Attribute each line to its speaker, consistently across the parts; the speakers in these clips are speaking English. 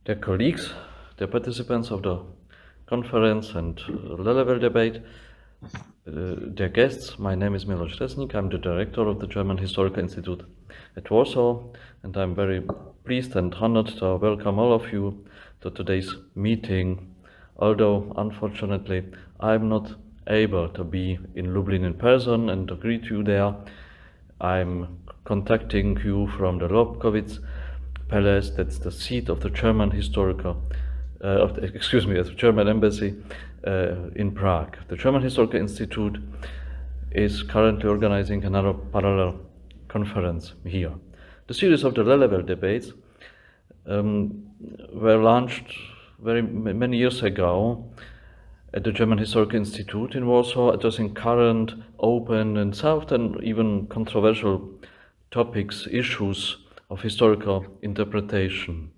Speaker 1: Dear colleagues, dear participants of the conference and low-level debate, dear guests, my name is Michał. I'm the director of the German Historical Institute at Warsaw, and I'm very pleased and honored to welcome all of you to today's meeting. Although, unfortunately, I'm not able to be in Lublin in person and to greet you there, I'm contacting you from the Lelewel-Gespräch Palace. That's the seat of the German the German embassy in Prague. The German Historical Institute is currently organizing another parallel conference here. The series of the low-level debates were launched many years ago at the German Historical Institute in Warsaw, addressing current, open, and often even controversial topics, issues of historical interpretation.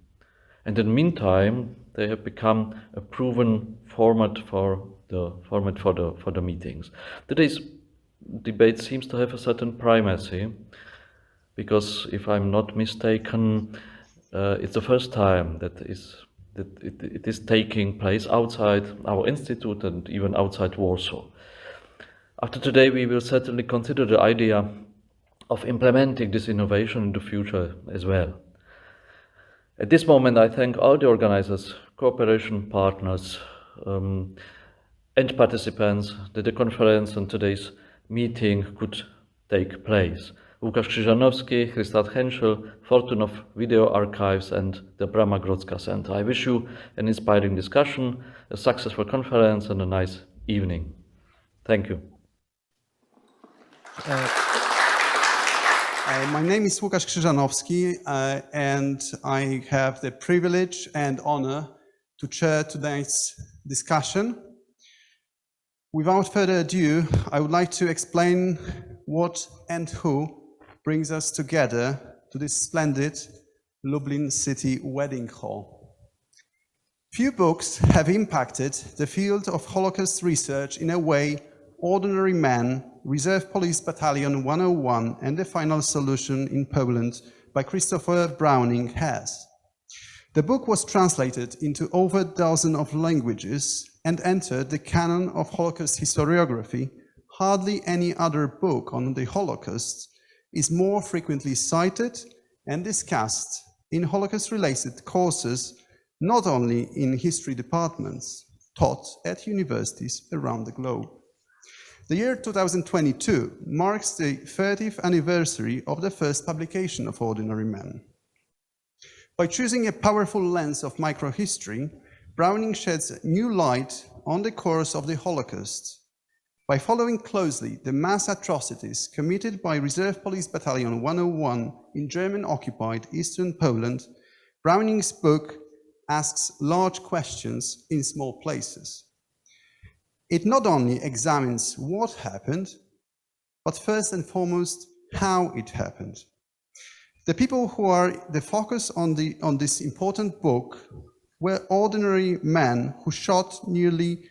Speaker 1: And in the meantime, they have become a proven format for the meetings. Today's debate seems to have a certain primacy, because if I'm not mistaken, it's the first time that it is taking place outside our institute and even outside Warsaw. After today, we will certainly consider the idea of implementing this innovation in the future as well. At this moment, I thank all the organizers, cooperation partners, and participants that the conference and today's meeting could take place. Łukasz, Krzyżanowski, Christoph Henschel, Fortunov Video Archives, and the Brama Grodzka Center. I wish you an inspiring discussion, a successful conference, and a nice evening. Thank you.
Speaker 2: My name is Łukasz Krzyżanowski, and I have the privilege and honor to chair today's discussion. Without further ado, I would like to explain what and who brings us together to this splendid Lublin city wedding hall. Few books have impacted the field of Holocaust research in a way Ordinary Men, Reserve Police Battalion 101 and the Final Solution in Poland by Christopher Browning has. The book was translated into over a dozen of languages and entered the canon of Holocaust historiography. Hardly any other book on the Holocaust is more frequently cited and discussed in Holocaust-related courses, not only in history departments, taught at universities around the globe. The year 2022 marks the 30th anniversary of the first publication of Ordinary Men. By choosing a powerful lens of microhistory, Browning sheds new light on the course of the Holocaust. By following closely the mass atrocities committed by Reserve Police Battalion 101 in German-occupied Eastern Poland, Browning's book asks large questions in small places. It not only examines what happened, but first and foremost, how it happened. The people who are the focus on this important book were ordinary men who shot nearly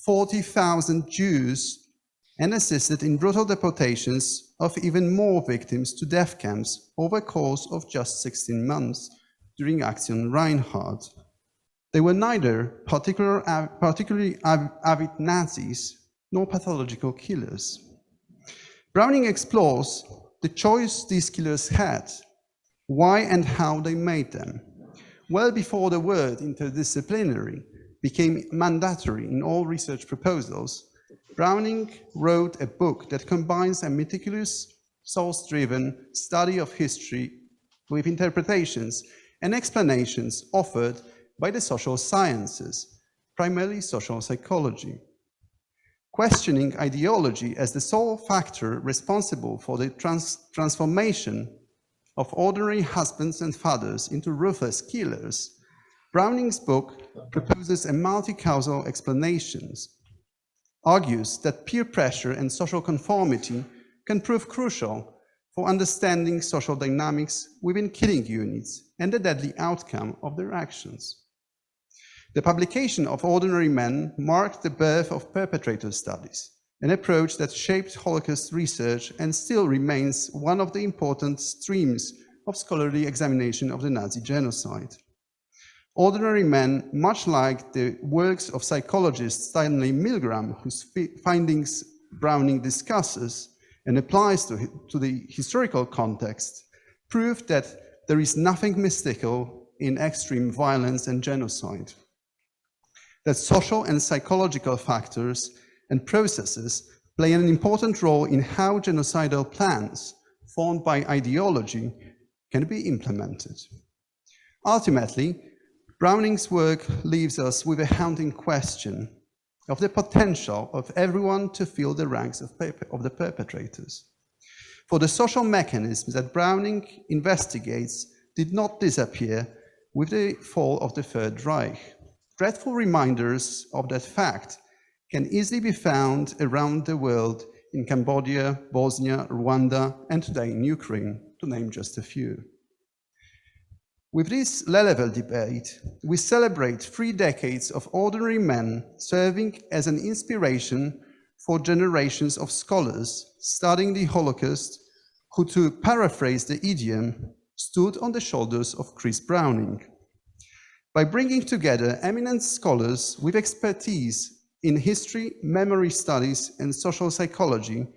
Speaker 2: 40,000 Jews and assisted in brutal deportations of even more victims to death camps over a course of just 16 months during Action Reinhardt. They were neither particularly avid Nazis nor pathological killers. Browning explores the choice these killers had, why and how they made them. Well before the word interdisciplinary became mandatory in all research proposals, Browning wrote a book that combines a meticulous, source-driven study of history with interpretations and explanations offered by the social sciences, primarily social psychology. Questioning ideology as the sole factor responsible for the transformation of ordinary husbands and fathers into ruthless killers, Browning's book proposes a multi-causal explanation, argues that peer pressure and social conformity can prove crucial for understanding social dynamics within killing units and the deadly outcome of their actions. The publication of Ordinary Men marked the birth of perpetrator studies, an approach that shaped Holocaust research and still remains one of the important streams of scholarly examination of the Nazi genocide. Ordinary men, much like the works of psychologist Stanley Milgram, whose findings Browning discusses and applies to the historical context, prove that there is nothing mystical in extreme violence and genocide, that social and psychological factors and processes play an important role in how genocidal plans formed by ideology can be implemented. Ultimately, Browning's work leaves us with a haunting question of the potential of everyone to fill the ranks of the perpetrators. For the social mechanisms that Browning investigates did not disappear with the fall of the Third Reich. Dreadful reminders of that fact can easily be found around the world in Cambodia, Bosnia, Rwanda, and today in Ukraine, to name just a few. With this Lelewel debate, we celebrate 3 decades of ordinary men serving as an inspiration for generations of scholars studying the Holocaust, who, to paraphrase the idiom, stood on the shoulders of Chris Browning. By bringing together eminent scholars with expertise in history, memory studies, and social psychology,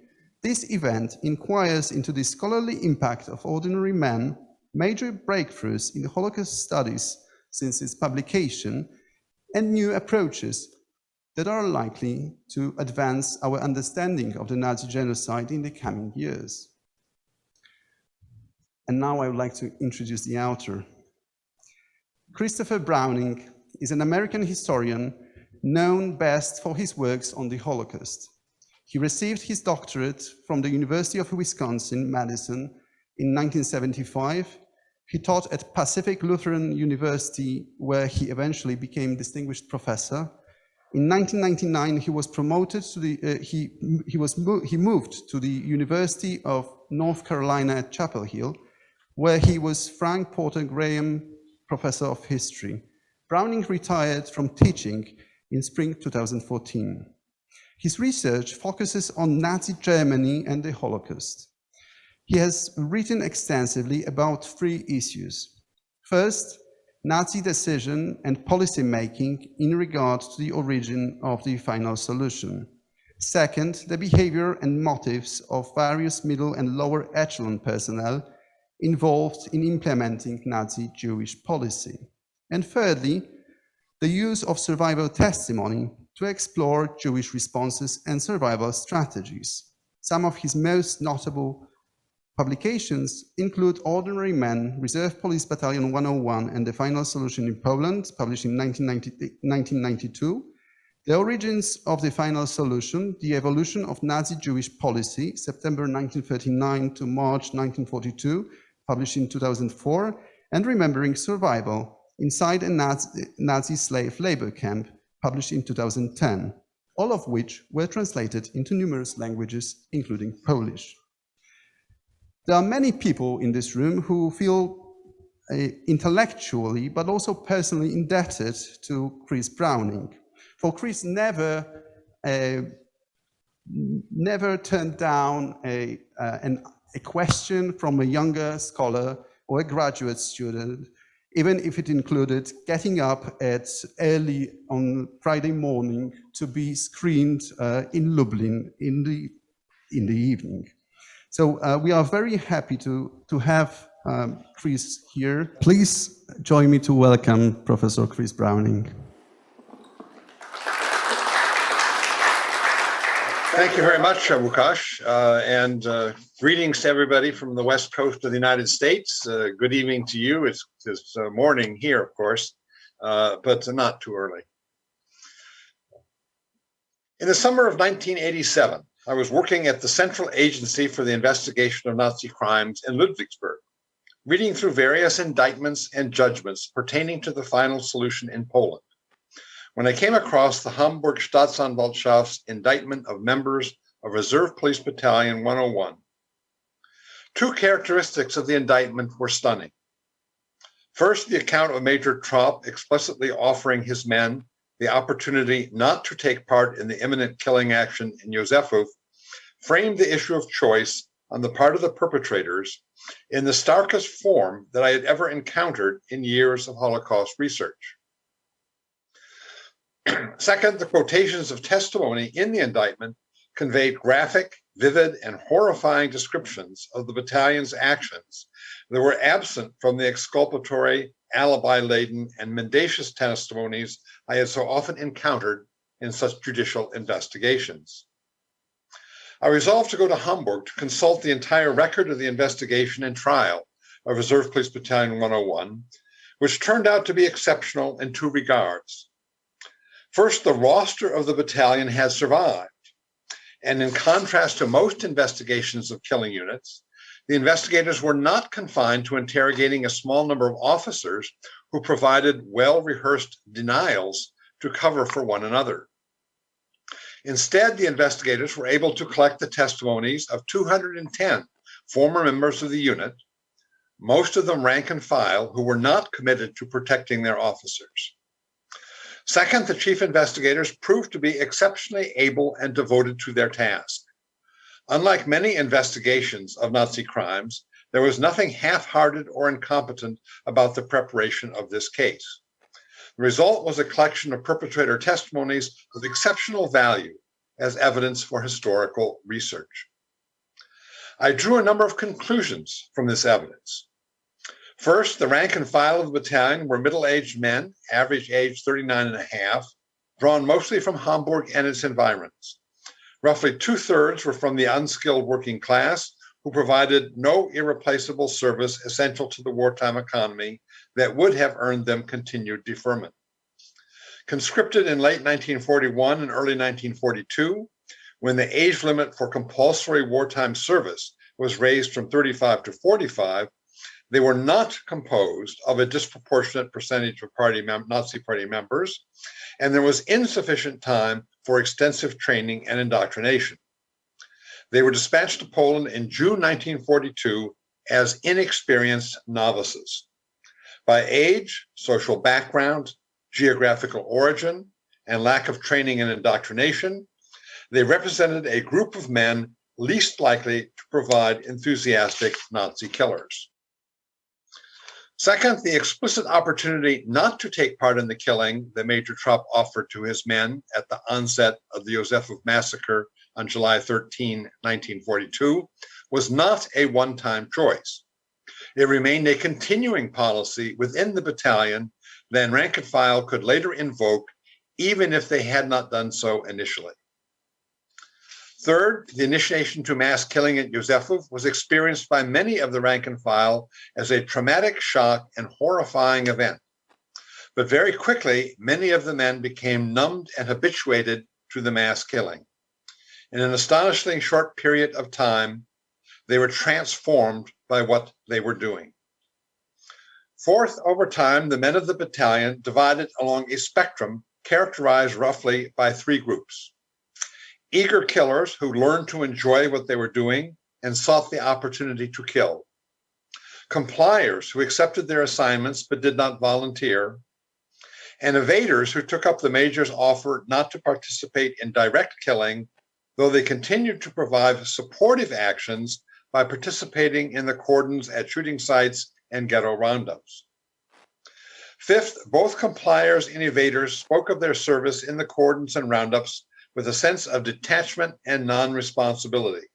Speaker 2: this event inquires into the scholarly impact of ordinary men, major breakthroughs in Holocaust studies since its publication, and new approaches that are likely to advance our understanding of the Nazi genocide in the coming years. And now I would like to introduce the author. Christopher Browning is an American historian known best for his works on the Holocaust. He received his doctorate from the University of Wisconsin-Madison in 1975. He taught at Pacific Lutheran University, where he eventually became distinguished professor. In 1999, he was promoted to the he moved to the University of North Carolina at Chapel Hill, where he was Frank Porter Graham Professor of History. Browning retired from teaching in spring 2014. His research focuses on Nazi Germany and the Holocaust. He has written extensively about 3 issues. First, Nazi decision and policy making in regard to the origin of the final solution. Second, the behavior and motives of various middle and lower echelon personnel involved in implementing Nazi Jewish policy. And thirdly, the use of survival testimony to explore Jewish responses and survival strategies. Some of his most notable publications include Ordinary Men, Reserve Police Battalion 101 and the Final Solution in Poland, published in 1992, The Origins of the Final Solution, The Evolution of Nazi Jewish Policy, September 1939 to March 1942, published in 2004, and Remembering Survival, Inside a Nazi Slave Labor Camp, published in 2010, all of which were translated into numerous languages, including Polish. There are many people in this room who feel intellectually, but also personally indebted to Chris Browning. For Chris never turned down a question from a younger scholar or a graduate student, even if it included getting up at early on Friday morning to be screened in Lublin in the evening. So we are very happy to have Chris here. Please join me to welcome Professor Chris Browning.
Speaker 3: Thank you very much, Łukasz, and greetings to everybody from the west coast of the United States. Good evening to you. It's morning here, of course, but not too early. In the summer of 1987, I was working at the Central Agency for the Investigation of Nazi Crimes in Ludwigsburg, reading through various indictments and judgments pertaining to the final solution in Poland, when I came across the Hamburg Staatsanwaltschafts indictment of members of Reserve Police Battalion 101. 2 characteristics of the indictment were stunning. First, the account of Major Traub explicitly offering his men the opportunity not to take part in the imminent killing action in Józefów framed the issue of choice on the part of the perpetrators in the starkest form that I had ever encountered in years of Holocaust research. Second, the quotations of testimony in the indictment conveyed graphic, vivid, and horrifying descriptions of the battalion's actions that were absent from the exculpatory, alibi-laden, and mendacious testimonies I had so often encountered in such judicial investigations. I resolved to go to Hamburg to consult the entire record of the investigation and trial of Reserve Police Battalion 101, which turned out to be exceptional in two regards. First, the roster of the battalion has survived, and in contrast to most investigations of killing units, the investigators were not confined to interrogating a small number of officers who provided well-rehearsed denials to cover for one another. Instead, the investigators were able to collect the testimonies of 210 former members of the unit, most of them rank and file, who were not committed to protecting their officers. Second, the chief investigators proved to be exceptionally able and devoted to their task. Unlike many investigations of Nazi crimes, there was nothing half-hearted or incompetent about the preparation of this case. The result was a collection of perpetrator testimonies of exceptional value as evidence for historical research. I drew a number of conclusions from this evidence. First, the rank and file of the battalion were middle-aged men, average age 39 and a half, drawn mostly from Hamburg and its environs. Roughly 2/3 were from the unskilled working class, who provided no irreplaceable service essential to the wartime economy that would have earned them continued deferment. Conscripted in late 1941 and early 1942, when the age limit for compulsory wartime service was raised from 35 to 45, they were not composed of a disproportionate percentage of Nazi Party members, and there was insufficient time for extensive training and indoctrination. They were dispatched to Poland in June 1942 as inexperienced novices. By age, social background, geographical origin, and lack of training and indoctrination, they represented a group of men least likely to provide enthusiastic Nazi killers. Second, the explicit opportunity not to take part in the killing that Major Trapp offered to his men at the onset of the Józefów massacre on July 13, 1942, was not a one-time choice. It remained a continuing policy within the battalion that rank and file could later invoke, even if they had not done so initially. Third, the initiation to mass killing at Józefów was experienced by many of the rank and file as a traumatic shock and horrifying event. But very quickly, many of the men became numbed and habituated to the mass killing. In an astonishingly short period of time, they were transformed by what they were doing. Fourth, over time, the men of the battalion divided along a spectrum characterized roughly by three groups. Eager killers who learned to enjoy what they were doing and sought the opportunity to kill. Compliers who accepted their assignments but did not volunteer. And evaders who took up the major's offer not to participate in direct killing, though they continued to provide supportive actions by participating in the cordons at shooting sites and ghetto roundups. Fifth, both compliers and evaders spoke of their service in the cordons and roundups with a sense of detachment and non-responsibility.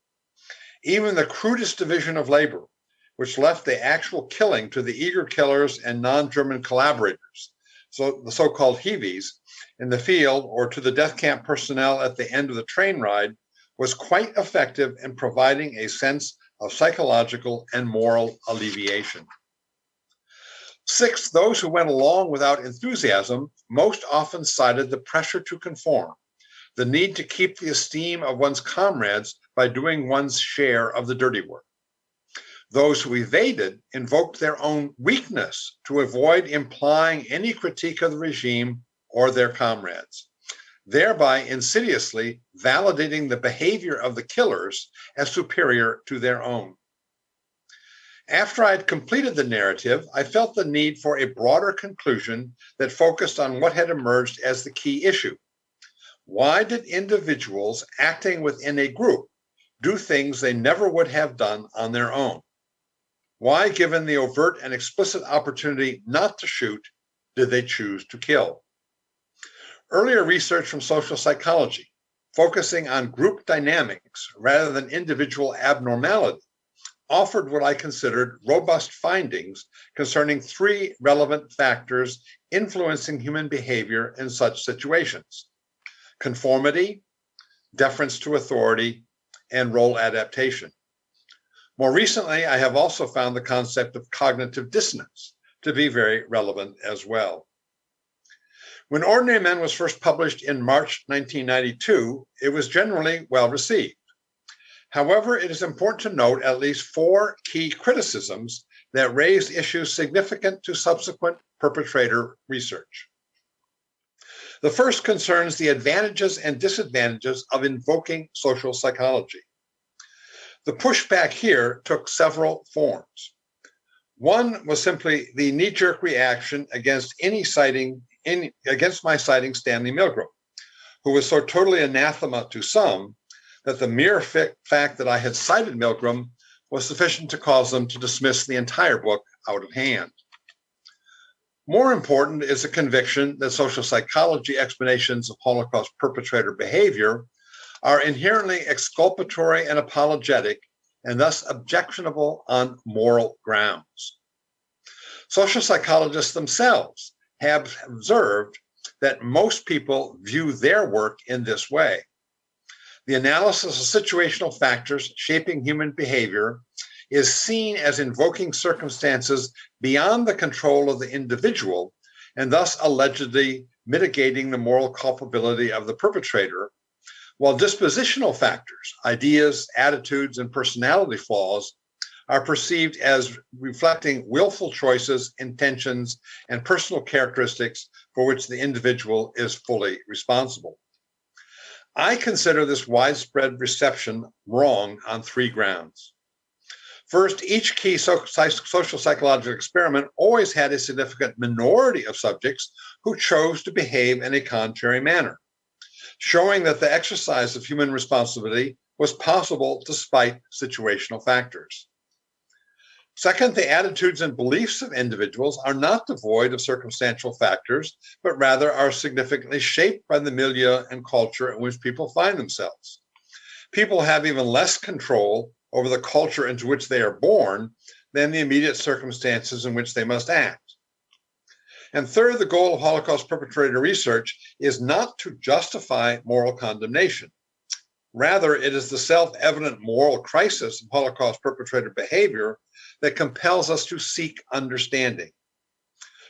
Speaker 3: Even the crudest division of labor, which left the actual killing to the eager killers and non-German collaborators, so the so-called heavies, in the field, or to the death camp personnel at the end of the train ride, was quite effective in providing a sense of psychological and moral alleviation. Sixth, those who went along without enthusiasm most often cited the pressure to conform, the need to keep the esteem of one's comrades by doing one's share of the dirty work. Those who evaded invoked their own weakness to avoid implying any critique of the regime or their comrades, thereby insidiously validating the behavior of the killers as superior to their own. After I had completed the narrative, I felt the need for a broader conclusion that focused on what had emerged as the key issue. Why did individuals acting within a group do things they never would have done on their own? Why, given the overt and explicit opportunity not to shoot, did they choose to kill? Earlier research from social psychology, focusing on group dynamics rather than individual abnormality, offered what I considered robust findings concerning three relevant factors influencing human behavior in such situations: conformity, deference to authority, and role adaptation. More recently, I have also found the concept of cognitive dissonance to be very relevant as well. When Ordinary Men was first published in March 1992, it was generally well received. However, it is important to note at least four key criticisms that raised issues significant to subsequent perpetrator research. The first concerns the advantages and disadvantages of invoking social psychology. The pushback here took several forms. One was simply the knee-jerk reaction against my citing Stanley Milgram, who was so totally anathema to some that the mere fact that I had cited Milgram was sufficient to cause them to dismiss the entire book out of hand. More important is the conviction that social psychology explanations of Holocaust perpetrator behavior are inherently exculpatory and apologetic, and thus objectionable on moral grounds. Social psychologists themselves have observed that most people view their work in this way. The analysis of situational factors shaping human behavior is seen as invoking circumstances beyond the control of the individual, and thus allegedly mitigating the moral culpability of the perpetrator, while dispositional factors, ideas, attitudes, and personality flaws are perceived as reflecting willful choices, intentions, and personal characteristics for which the individual is fully responsible. I consider this widespread reception wrong on three grounds. First, each key social psychological experiment always had a significant minority of subjects who chose to behave in a contrary manner, showing that the exercise of human responsibility was possible despite situational factors. Second, the attitudes and beliefs of individuals are not devoid of circumstantial factors, but rather are significantly shaped by the milieu and culture in which people find themselves. People have even less control over the culture into which they are born than the immediate circumstances in which they must act. And third, the goal of Holocaust perpetrator research is not to justify moral condemnation. Rather, it is the self-evident moral crisis of Holocaust perpetrator behavior that compels us to seek understanding.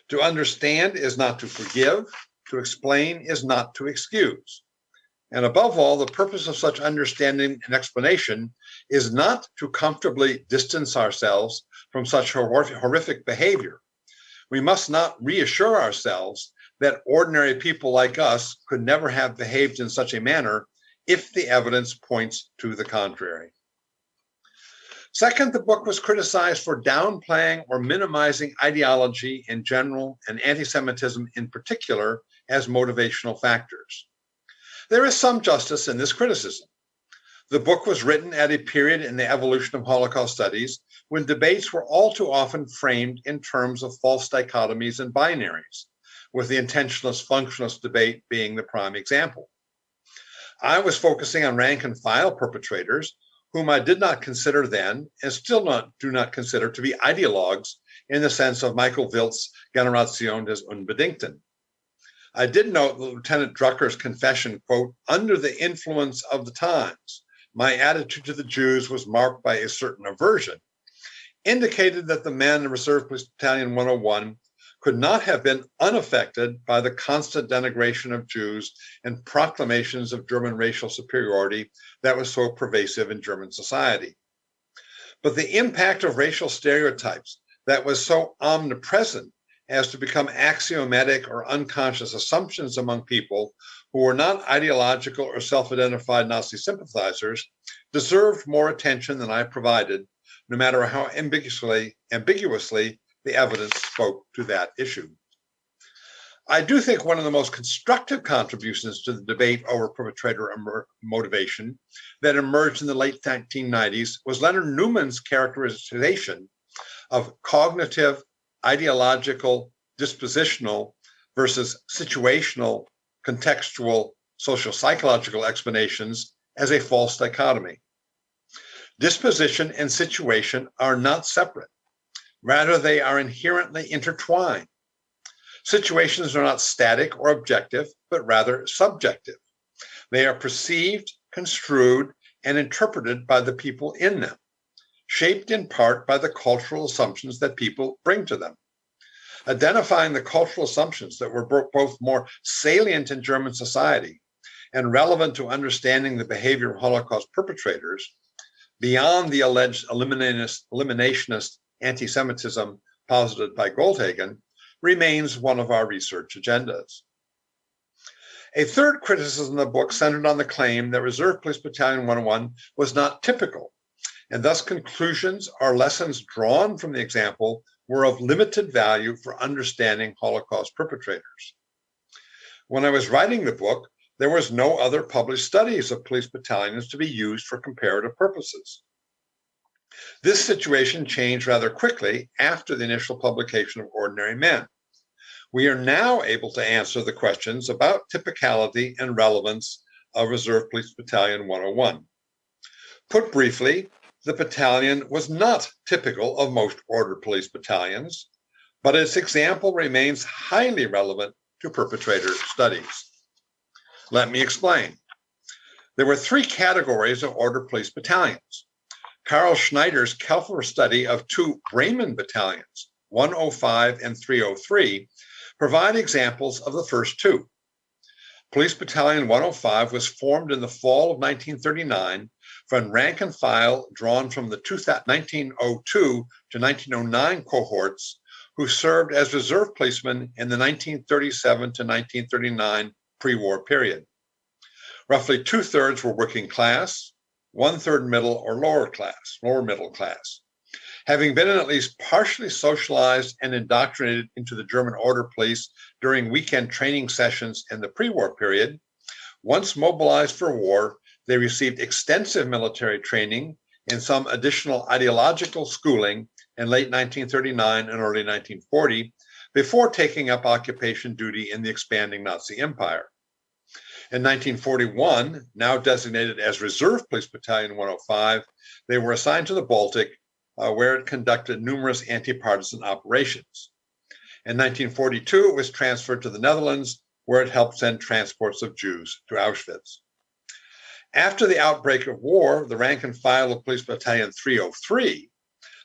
Speaker 3: To understand is not to forgive, to explain is not to excuse. And above all, the purpose of such understanding and explanation is not to comfortably distance ourselves from such horrific behavior. We must not reassure ourselves that ordinary people like us could never have behaved in such a manner if the evidence points to the contrary. Second, the book was criticized for downplaying or minimizing ideology in general and anti-Semitism in particular as motivational factors. There is some justice in this criticism. The book was written at a period in the evolution of Holocaust studies when debates were all too often framed in terms of false dichotomies and binaries, with the intentionalist-functionalist debate being the prime example. I was focusing on rank and file perpetrators, whom I did not consider then, and still do not consider to be ideologues in the sense of Michael Wildt's Generation des Unbedingten. I did note that Lieutenant Drucker's confession, quote, under the influence of the times, my attitude to the Jews was marked by a certain aversion, indicated that the men in Reserve Police Battalion 101 could not have been unaffected by the constant denigration of Jews and proclamations of German racial superiority that was so pervasive in German society. But the impact of racial stereotypes that was so omnipresent as to become axiomatic or unconscious assumptions among people who were not ideological or self-identified Nazi sympathizers deserved more attention than I provided, no matter how ambiguously the evidence spoke to that issue. I do think one of the most constructive contributions to the debate over perpetrator motivation that emerged in the late 1990s was Leonard Newman's characterization of cognitive, ideological, dispositional versus situational, contextual, social psychological explanations as a false dichotomy. Disposition and situation are not separate. Rather, they are inherently intertwined. Situations are not static or objective, but rather subjective. They are perceived, construed, and interpreted by the people in them, shaped in part by the cultural assumptions that people bring to them. Identifying the cultural assumptions that were both more salient in German society and relevant to understanding the behavior of Holocaust perpetrators beyond the alleged eliminationist anti-Semitism posited by Goldhagen remains one of our research agendas. A third criticism of the book centered on the claim that Reserve Police Battalion 101 was not typical, and thus conclusions or lessons drawn from the example were of limited value for understanding Holocaust perpetrators. When I was writing the book, there was no other published studies of police battalions to be used for comparative purposes. This situation changed rather quickly after the initial publication of Ordinary Men. We are now able to answer the questions about typicality and relevance of Reserve Police Battalion 101. Put briefly, the battalion was not typical of most order police battalions, but its example remains highly relevant to perpetrator studies. Let me explain. There were three categories of order police battalions. Karl Schneider's careful study of two Bremen battalions, 105 and 303, provide examples of the first two. Police Battalion 105 was formed in the fall of 1939 from rank and file drawn from the 1902 to 1909 cohorts who served as reserve policemen in the 1937 to 1939 pre-war period. Roughly 2/3 were working class, 1/3 middle or lower middle class. Having been at least partially socialized and indoctrinated into the German order police during weekend training sessions in the pre-war period, once mobilized for war, they received extensive military training and some additional ideological schooling in late 1939 and early 1940 before taking up occupation duty in the expanding Nazi Empire. In 1941, now designated as Reserve Police Battalion 105, they were assigned to the Baltic, where it conducted numerous anti-partisan operations. In 1942, it was transferred to the Netherlands, where it helped send transports of Jews to Auschwitz. After the outbreak of war, the rank and file of Police Battalion 303,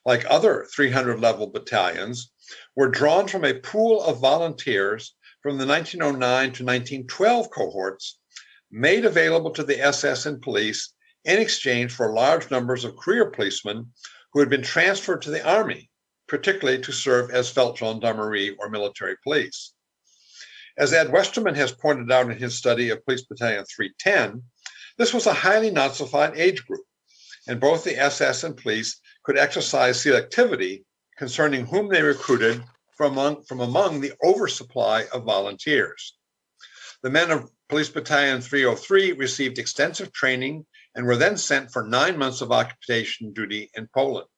Speaker 3: like other 300-level battalions, were drawn from a pool of volunteers from the 1909 to 1912 cohorts, made available to the SS and police in exchange for large numbers of career policemen who had been transferred to the army, particularly to serve as Feldgendarmerie or military police. As Ed Westerman has pointed out in his study of Police Battalion 310, this was a highly Nazified age group, and both the SS and police could exercise selectivity concerning whom they recruited from among the oversupply of volunteers. The men of Police Battalion 303 received extensive training and were then sent for 9 months of occupation duty in Poland.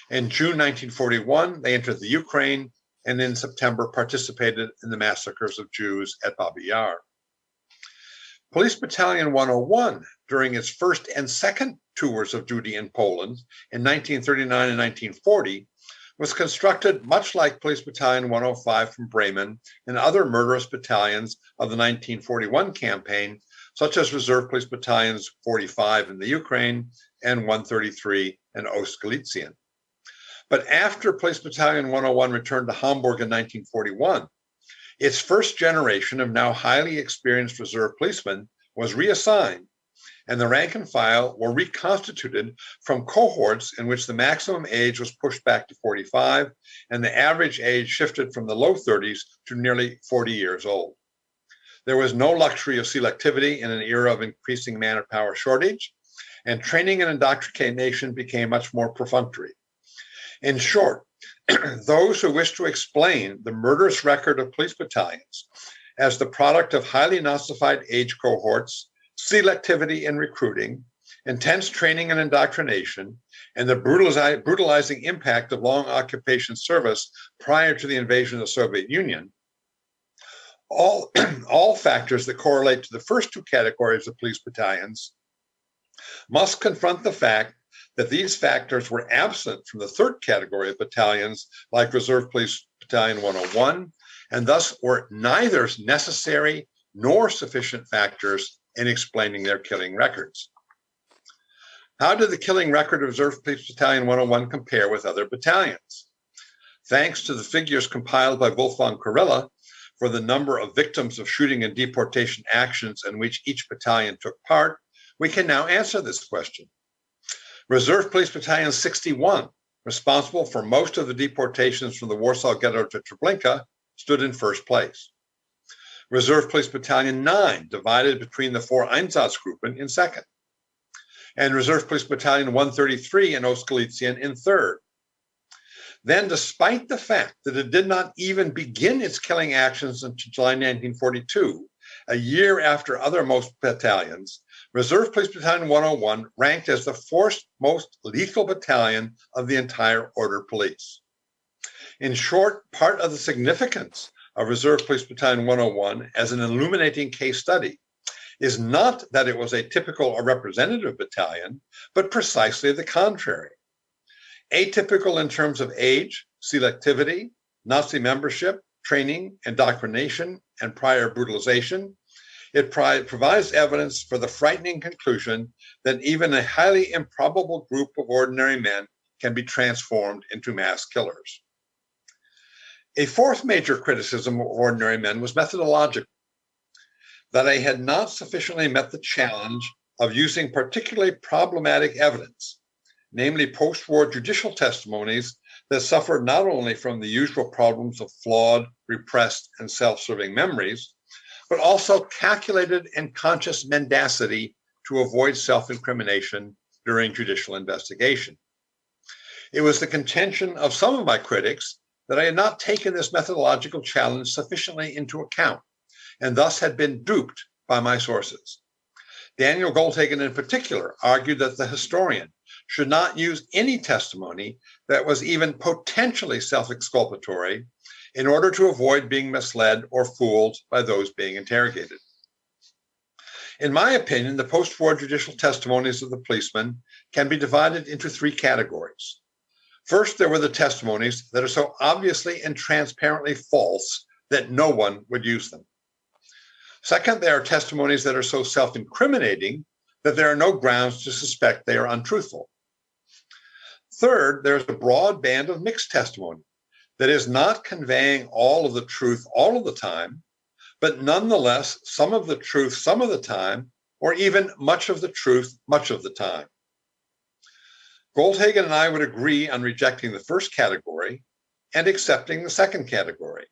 Speaker 3: In June 1941, they entered the Ukraine and in September participated in the massacres of Jews at Babi Yar. Police Battalion 101, during its first and second tours of duty in Poland in 1939 and 1940, was constructed much like Police Battalion 105 from Bremen and other murderous battalions of the 1941 campaign, such as Reserve Police Battalions 45 in the Ukraine and 133 in Ostgalitzien. But after Police Battalion 101 returned to Hamburg in 1941, its first generation of now highly experienced reserve policemen was reassigned, and the rank and file were reconstituted from cohorts in which the maximum age was pushed back to 45 and the average age shifted from the low 30s to nearly 40 years old. There was no luxury of selectivity in an era of increasing manpower shortage, and training and indoctrination became much more perfunctory. In short, those who wish to explain the murderous record of police battalions as the product of highly Nazified age cohorts, selectivity in recruiting, intense training and indoctrination, and the brutalizing impact of long occupation service prior to the invasion of the Soviet Union, all factors that correlate to the first two categories of police battalions must confront the fact that these factors were absent from the third category of battalions like Reserve Police Battalion 101, and thus were neither necessary nor sufficient factors in explaining their killing records. How did the killing record of Reserve Police Battalion 101 compare with other battalions? Thanks to the figures compiled by Wolfgang Kurella for the number of victims of shooting and deportation actions in which each battalion took part, we can now answer this question. Reserve Police Battalion 61, responsible for most of the deportations from the Warsaw Ghetto to Treblinka, stood in first place. Reserve Police Battalion 9, divided between the four Einsatzgruppen, in second. And Reserve Police Battalion 133 in Ostgalizien in third. Then, despite the fact that it did not even begin its killing actions until July 1942, a year after other most battalions, Reserve Police Battalion 101 ranked as the fourth most lethal battalion of the entire order police. In short, part of the significance of Reserve Police Battalion 101 as an illuminating case study is not that it was a typical or representative battalion, but precisely the contrary. Atypical in terms of age, selectivity, Nazi membership, training, indoctrination, and prior brutalization, it provides evidence for the frightening conclusion that even a highly improbable group of ordinary men can be transformed into mass killers. A fourth major criticism of ordinary men was methodological, that they had not sufficiently met the challenge of using particularly problematic evidence, namely post-war judicial testimonies that suffered not only from the usual problems of flawed, repressed, and self-serving memories, but also calculated and conscious mendacity to avoid self-incrimination during judicial investigation. It was the contention of some of my critics that I had not taken this methodological challenge sufficiently into account, and thus had been duped by my sources. Daniel Goldhagen in particular argued that the historian should not use any testimony that was even potentially self-exculpatory in order to avoid being misled or fooled by those being interrogated. In my opinion, the post-war judicial testimonies of the policemen can be divided into three categories. First, there were the testimonies that are so obviously and transparently false that no one would use them. Second, there are testimonies that are so self-incriminating that there are no grounds to suspect they are untruthful. Third, there's a broad band of mixed testimony that is not conveying all of the truth all of the time, but nonetheless some of the truth some of the time, or even much of the truth much of the time. Goldhagen and I would agree on rejecting the first category and accepting the second category.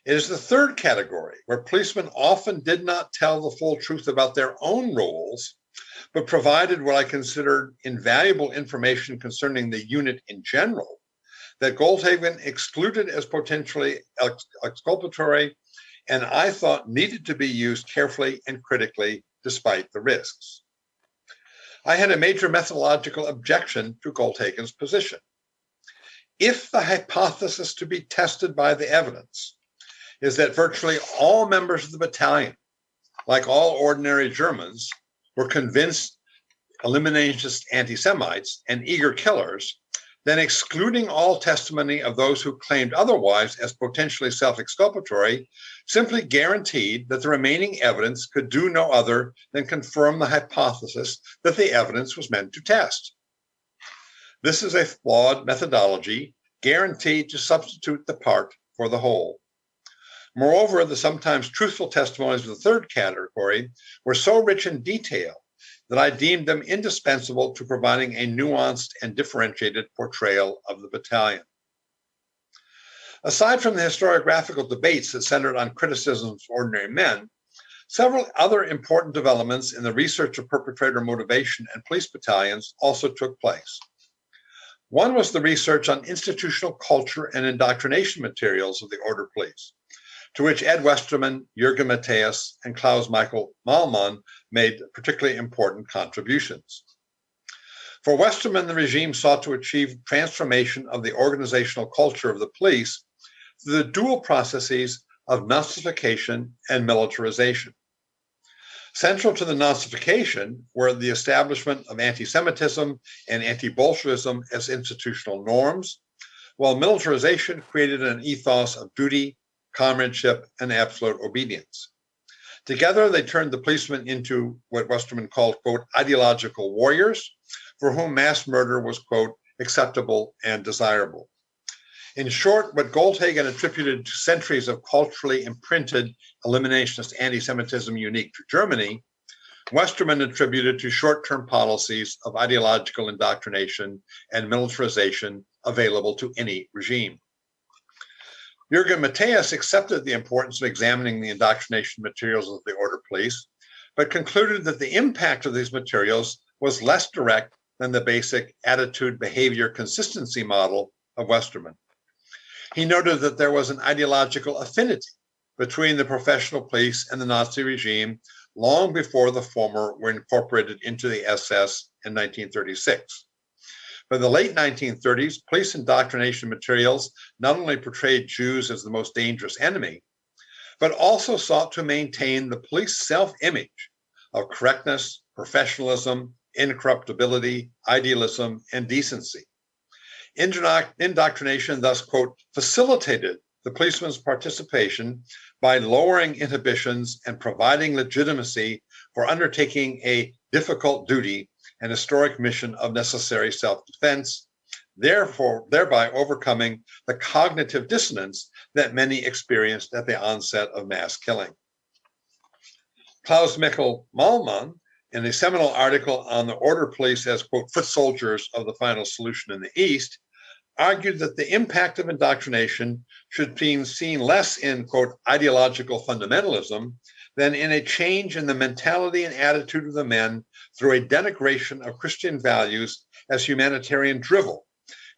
Speaker 3: It is the third category, where policemen often did not tell the full truth about their own roles, but provided what I considered invaluable information concerning the unit in general, that Goldhagen excluded as potentially exculpatory, and I thought needed to be used carefully and critically despite the risks. I had a major methodological objection to Goldhagen's position. If the hypothesis to be tested by the evidence is that virtually all members of the battalion, like all ordinary Germans, were convinced eliminationist anti-Semites and eager killers, then excluding all testimony of those who claimed otherwise as potentially self-exculpatory simply guaranteed that the remaining evidence could do no other than confirm the hypothesis that the evidence was meant to test. This is a flawed methodology guaranteed to substitute the part for the whole. Moreover, the sometimes truthful testimonies of the third category were so rich in detail that I deemed them indispensable to providing a nuanced and differentiated portrayal of the battalion. Aside from the historiographical debates that centered on criticisms of ordinary men, several other important developments in the research of perpetrator motivation and police battalions also took place. One was the research on institutional culture and indoctrination materials of the order police, to which Ed Westermann, Jürgen Matthias, and Klaus Michael Malmann made particularly important contributions. For Westermann, the regime sought to achieve transformation of the organizational culture of the police through the dual processes of Nazification and militarization. Central to the Nazification were the establishment of anti-Semitism and anti-Bolshevism as institutional norms, while militarization created an ethos of duty, comradeship, and absolute obedience. Together, they turned the policemen into what Westermann called, quote, ideological warriors, for whom mass murder was, quote, acceptable and desirable. In short, what Goldhagen attributed to centuries of culturally imprinted eliminationist anti-Semitism unique to Germany, Westermann attributed to short-term policies of ideological indoctrination and militarization available to any regime. Jürgen Matthias accepted the importance of examining the indoctrination materials of the order police, but concluded that the impact of these materials was less direct than the basic attitude-behavior consistency model of Westermann. He noted that there was an ideological affinity between the professional police and the Nazi regime long before the former were incorporated into the SS in 1936. By the late 1930s, police indoctrination materials not only portrayed Jews as the most dangerous enemy, but also sought to maintain the police self-image of correctness, professionalism, incorruptibility, idealism, and decency. Indoctrination thus, quote, facilitated the policeman's participation by lowering inhibitions and providing legitimacy for undertaking a difficult duty and historic mission of necessary self-defense, thereby overcoming the cognitive dissonance that many experienced at the onset of mass killing. Klaus Michael Malmann, in a seminal article on the order police as, quote, foot soldiers of the final solution in the East, argued that the impact of indoctrination should be seen less in, quote, ideological fundamentalism than in a change in the mentality and attitude of the men through a denigration of Christian values as humanitarian drivel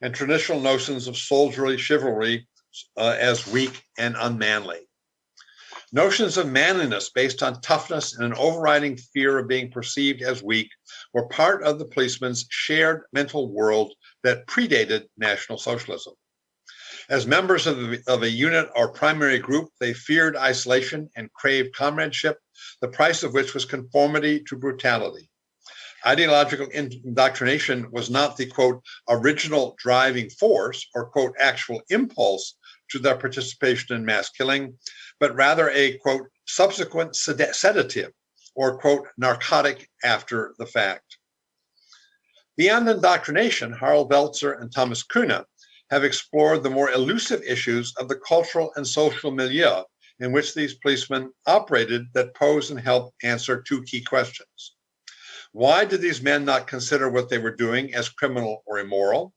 Speaker 3: and traditional notions of soldierly chivalry as weak and unmanly. Notions of manliness based on toughness and an overriding fear of being perceived as weak were part of the policeman's shared mental world that predated National Socialism. As members of a unit or primary group, they feared isolation and craved comradeship, the price of which was conformity to brutality. Ideological indoctrination was not the, quote, original driving force or, quote, actual impulse to their participation in mass killing, but rather a, quote, subsequent sedative or, quote, narcotic after the fact. Beyond indoctrination, Harald Welzer and Thomas Kuhne have explored the more elusive issues of the cultural and social milieu in which these policemen operated that pose and help answer two key questions. Why did these men not consider what they were doing as criminal or immoral?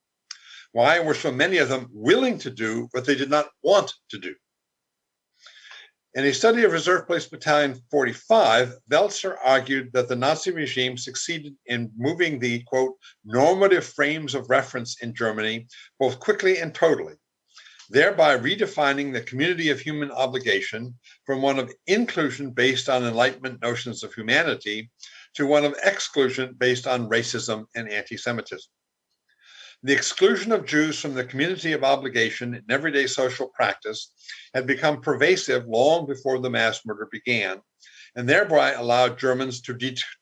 Speaker 3: Why were so many of them willing to do what they did not want to do? In a study of Reserve Police Battalion 45, Welzer argued that the Nazi regime succeeded in moving the, quote, normative frames of reference in Germany both quickly and totally, thereby redefining the community of human obligation from one of inclusion based on Enlightenment notions of humanity to one of exclusion based on racism and anti-Semitism. The exclusion of Jews from the community of obligation in everyday social practice had become pervasive long before the mass murder began, and thereby allowed Germans to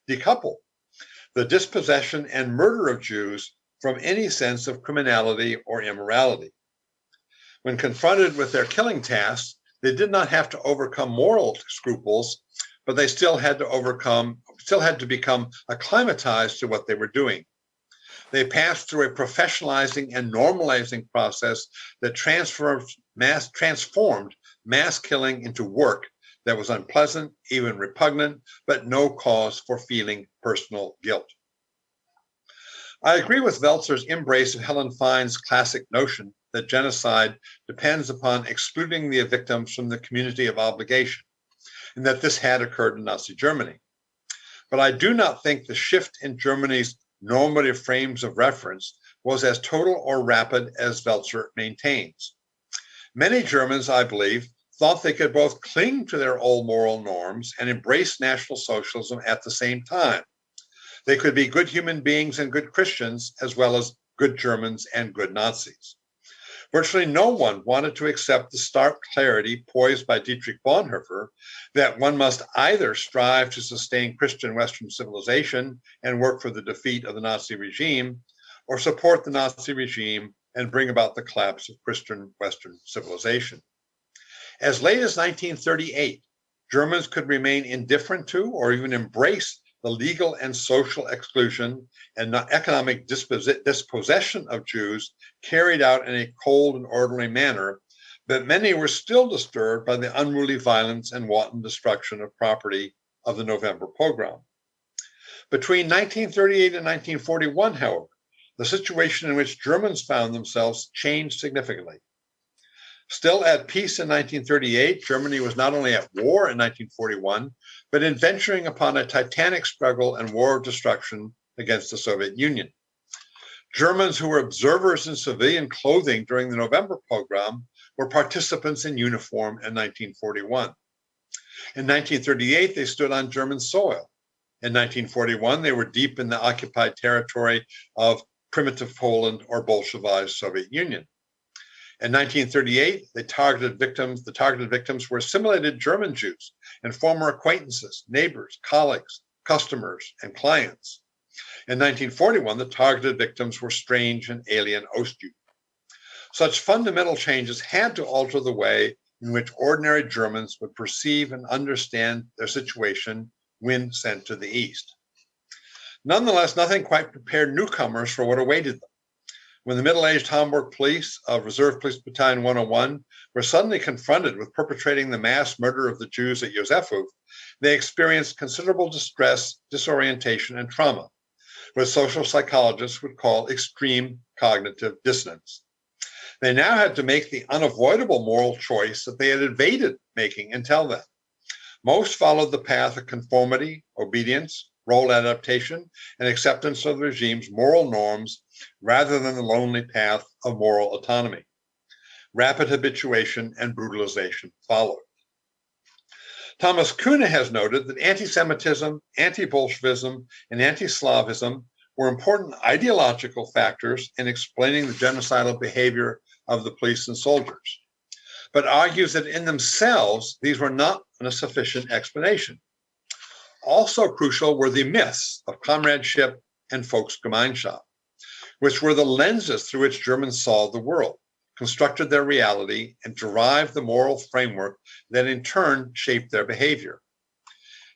Speaker 3: decouple the dispossession and murder of Jews from any sense of criminality or immorality. When confronted with their killing tasks, they did not have to overcome moral scruples, but they still had to become acclimatized to what they were doing. They passed through a professionalizing and normalizing process that transformed mass killing into work that was unpleasant, even repugnant, but no cause for feeling personal guilt. I agree with Welzer's embrace of Helen Fine's classic notion that genocide depends upon excluding the victims from the community of obligation, and that this had occurred in Nazi Germany. But I do not think the shift in Germany's normative frames of reference was as total or rapid as Welzer maintains. Many Germans, I believe, thought they could both cling to their old moral norms and embrace National Socialism at the same time. They could be good human beings and good Christians, as well as good Germans and good Nazis. Virtually no one wanted to accept the stark clarity poised by Dietrich Bonhoeffer that one must either strive to sustain Christian Western civilization and work for the defeat of the Nazi regime, or support the Nazi regime and bring about the collapse of Christian Western civilization. As late as 1938, Germans could remain indifferent to or even embrace the legal and social exclusion and economic dispossession of Jews carried out in a cold and orderly manner, but many were still disturbed by the unruly violence and wanton destruction of property of the November pogrom. Between 1938 and 1941, however, the situation in which Germans found themselves changed significantly. Still at peace in 1938, Germany was not only at war in 1941, but in venturing upon a titanic struggle and war of destruction against the Soviet Union. Germans who were observers in civilian clothing during the November pogrom were participants in uniform in 1941. In 1938, they stood on German soil. In 1941, they were deep in the occupied territory of primitive Poland or Bolshevized Soviet Union. In 1938, the targeted victims were assimilated German Jews and former acquaintances, neighbors, colleagues, customers, and clients. In 1941, the targeted victims were strange and alien Ostjuden. Such fundamental changes had to alter the way in which ordinary Germans would perceive and understand their situation when sent to the East. Nonetheless, nothing quite prepared newcomers for what awaited them. When the middle-aged Hamburg police of Reserve Police Battalion 101 were suddenly confronted with perpetrating the mass murder of the Jews at Josefov, they experienced considerable distress, disorientation, and trauma, what social psychologists would call extreme cognitive dissonance. They now had to make the unavoidable moral choice that they had evaded making until then. Most followed the path of conformity, obedience, role adaptation, and acceptance of the regime's moral norms rather than the lonely path of moral autonomy. Rapid habituation and brutalization followed. Thomas Kuhne has noted that anti-Semitism, anti-Bolshevism, and anti-Slavism were important ideological factors in explaining the genocidal behavior of the police and soldiers, but argues that in themselves, these were not a sufficient explanation. Also crucial were the myths of comradeship and Volksgemeinschaft, which were the lenses through which Germans saw the world, constructed their reality, and derived the moral framework that in turn shaped their behavior.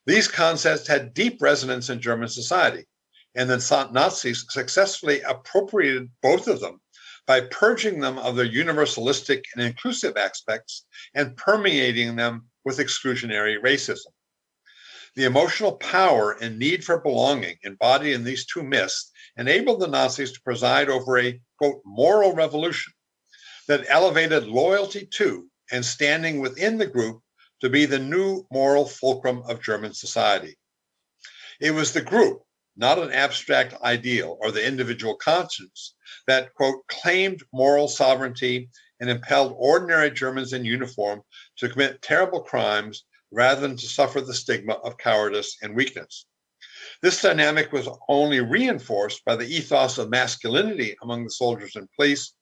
Speaker 3: These concepts had deep resonance in German society, and the Nazis successfully appropriated both of them by purging them of their universalistic and inclusive aspects and permeating them with exclusionary racism. The emotional power and need for belonging embodied in these two myths enabled the Nazis to preside over a, quote, moral revolution that elevated loyalty to and standing within the group to be the new moral fulcrum of German society. It was the group, not an abstract ideal or the individual conscience, that, quote, claimed moral sovereignty and impelled ordinary Germans in uniform to commit terrible crimes rather than to suffer the stigma of cowardice and weakness. This dynamic was only reinforced by the ethos of masculinity among the soldiers and police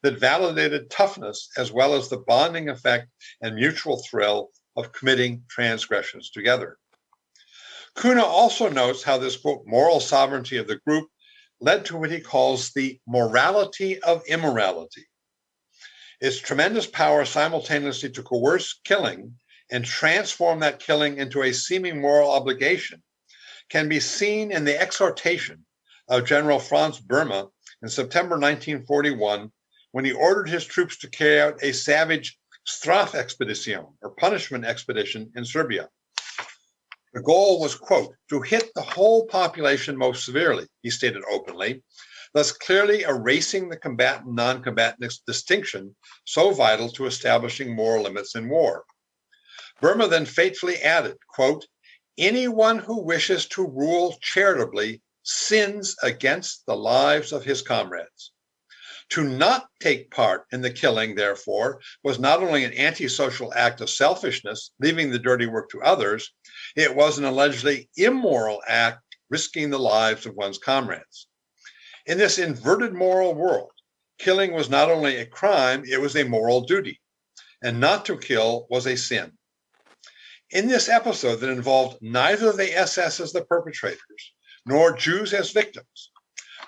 Speaker 3: that validated toughness as well as the bonding effect and mutual thrill of committing transgressions together. Kuhne also notes how this, quote, moral sovereignty of the group led to what he calls the morality of immorality. Its tremendous power simultaneously to coerce killing and transform that killing into a seeming moral obligation can be seen in the exhortation of General Franz Böhme in September 1941 when he ordered his troops to carry out a savage Strafexpedition, or punishment expedition, in Serbia. The goal was, quote, to hit the whole population most severely, he stated openly, thus clearly erasing the combatant-non-combatant distinction so vital to establishing moral limits in war. Böhme then fatefully added, quote, anyone who wishes to rule charitably sins against the lives of his comrades. To not take part in the killing, therefore, was not only an antisocial act of selfishness, leaving the dirty work to others, it was an allegedly immoral act, risking the lives of one's comrades. In this inverted moral world, killing was not only a crime, it was a moral duty, and not to kill was a sin. In this episode that involved neither the SS as the perpetrators, nor Jews as victims,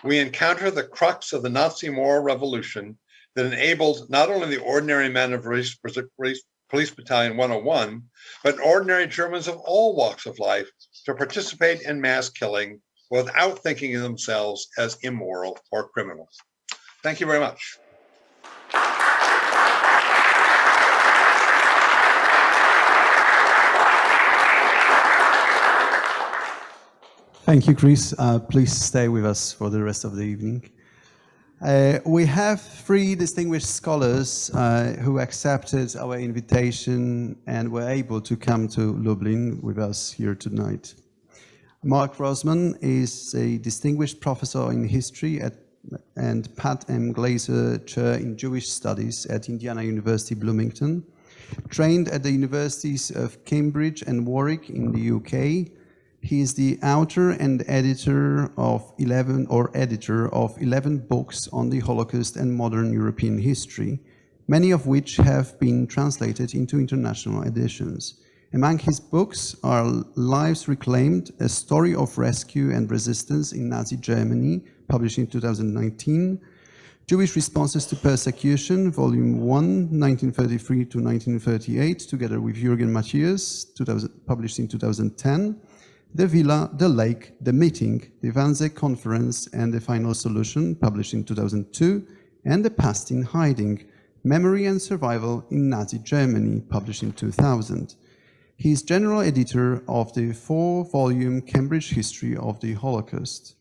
Speaker 3: we encounter the crux of the Nazi moral revolution that enabled not only the ordinary men of Police Battalion 101, but ordinary Germans of all walks of life to participate in mass killing without thinking of themselves as immoral or criminal. Thank you very much.
Speaker 2: Thank you, Chris. Please stay with us for the rest of the evening. We have three distinguished scholars who accepted our invitation and were able to come to Lublin with us here tonight. Mark Roseman is a distinguished professor in history and Pat M. Glaser Chair in Jewish Studies at Indiana University, Bloomington, trained at the universities of Cambridge and Warwick in the UK. He is the author and editor of 11 books on the Holocaust and modern European history, many of which have been translated into international editions. Among his books are Lives Reclaimed, A Story of Rescue and Resistance in Nazi Germany, published in 2019, Jewish Responses to Persecution, Volume 1, 1933 to 1938, together with Jürgen Matthias, published in 2010, The Villa, The Lake, The Meeting, The Wannsee Conference and the Final Solution, published in 2002, and The Past in Hiding, Memory and Survival in Nazi Germany, published in 2000. He is general editor of the 4-volume Cambridge History of the Holocaust.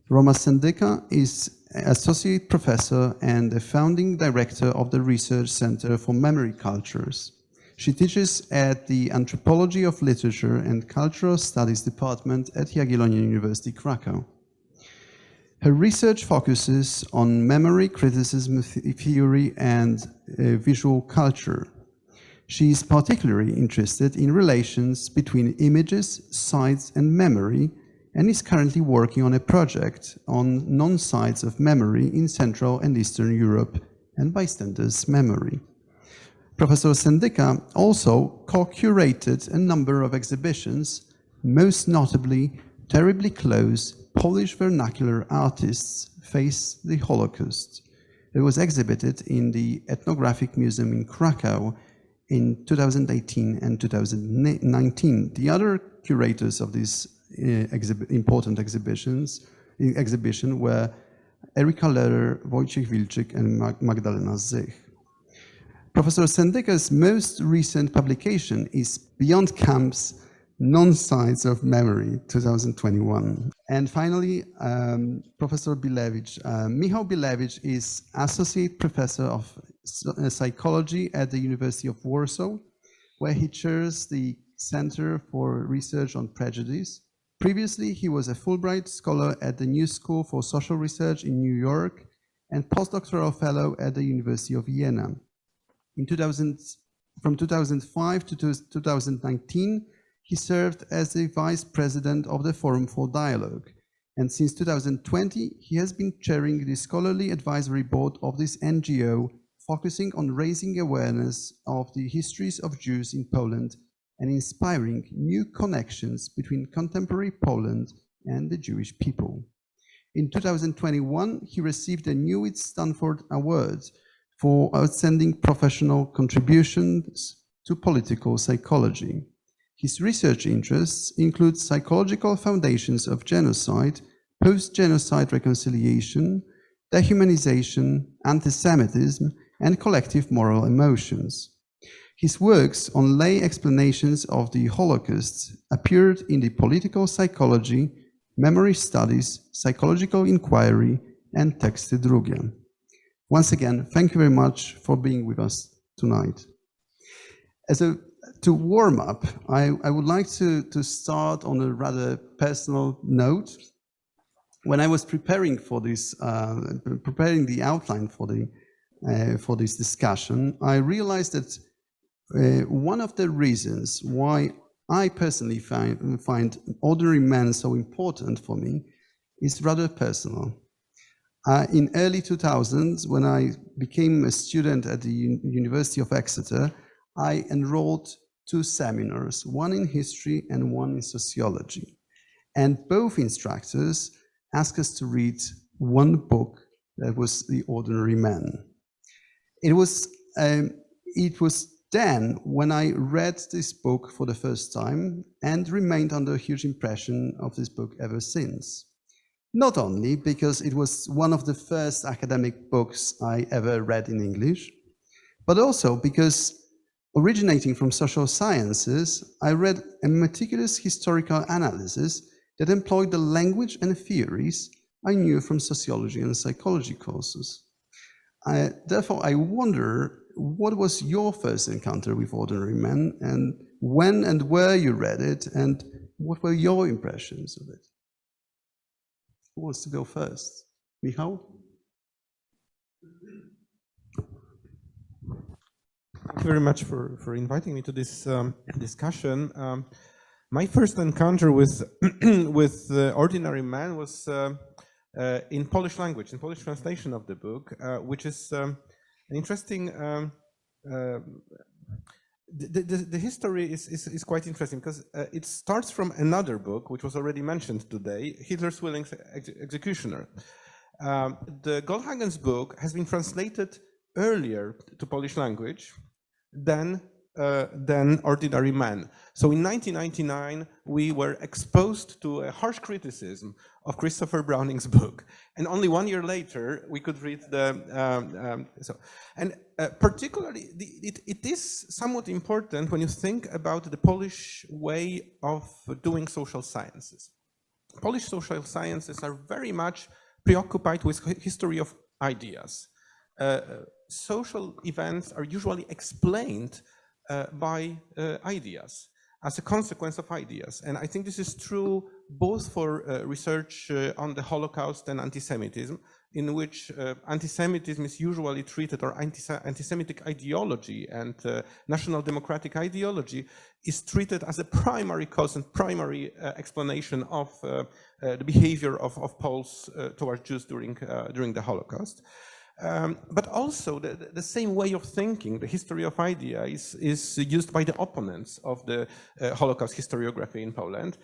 Speaker 2: Roma Sendyka is associate professor and the founding director of the Research Center for Memory Cultures. She teaches at the Anthropology of Literature and Cultural Studies Department at Jagiellonian University, Krakow. Her research focuses on memory, criticism, theory, and visual culture. She is particularly interested in relations between images, sites, and memory, and is currently working on a project on non-sites of memory in Central and Eastern Europe and bystanders' memory. Professor Sendyka also co-curated a number of exhibitions, most notably Terribly Close, Polish Vernacular Artists Face the Holocaust. It was exhibited in the Ethnographic Museum in Krakow in 2018 and 2019. The other curators of this important exhibition were Erika Lehrer, Wojciech Wilczyk, and Magdalena Zich. Professor Sendyka's most recent publication is Beyond Camps, Non-Sites of Memory, 2021. And finally, Professor Bilewicz. Michał Bilewicz is Associate Professor of Psychology at the University of Warsaw, where he chairs the Center for Research on Prejudice. Previously, he was a Fulbright Scholar at the New School for Social Research in New York and postdoctoral fellow at the University of Vienna. From 2005 to 2019, he served as the Vice President of the Forum for Dialogue. And since 2020, he has been chairing the Scholarly Advisory Board of this NGO, focusing on raising awareness of the histories of Jews in Poland and inspiring new connections between contemporary Poland and the Jewish people. In 2021, he received the Newitt Stanford Award for outstanding professional contributions to political psychology. His research interests include psychological foundations of genocide, post-genocide reconciliation, dehumanization, anti-Semitism, and collective moral emotions. His works on lay explanations of the Holocaust appeared in the Political Psychology, Memory Studies, Psychological Inquiry, and Teksty Drugie. Once again, thank you very much for being with us tonight. To warm up, I would like to start on a rather personal note. when I was preparing for this, preparing the outline for this discussion, I realized that one of the reasons why I personally find ordinary men so important for me is rather personal. In early 2000s, when I became a student at the University of Exeter, I enrolled 2 seminars, one in history and one in sociology. And both instructors asked us to read one book that was The Ordinary Man. It was then when I read this book for the first time and remained under a huge impression of this book ever since. Not only because it was one of the first academic books I ever read in English, but also because, originating from social sciences, I read a meticulous historical analysis that employed the language and theories I knew from sociology and psychology courses. Therefore, I wonder, what was your first encounter with Ordinary Men, and when and where you read it, and what were your impressions of it? Who wants to go first? Michał?
Speaker 4: Thank you very much for inviting me to this discussion. My first encounter with with Ordinary Man was in Polish language, in Polish translation of the book, which is an interesting. The history is quite interesting because it starts from another book which was already mentioned today, Hitler's Willing Executioner. The Goldhagen's book has been translated earlier to Polish language than Ordinary Man. So in 1999, we were exposed to a harsh criticism of Christopher Browning's book, and only 1 year later we could read the. Particularly, it is somewhat important when you think about the Polish way of doing social sciences. Polish social sciences are very much preoccupied with history of ideas. Social events are usually explained by ideas, as a consequence of ideas. And I think this is true both for research on the Holocaust and anti-Semitism, in which anti-Semitism is usually treated, or anti-Semitic ideology and national democratic ideology is treated as a primary cause and primary explanation of the behavior of Poles towards Jews during the Holocaust. But also the same way of thinking, the history of idea, is used by the opponents of the Holocaust historiography in Poland.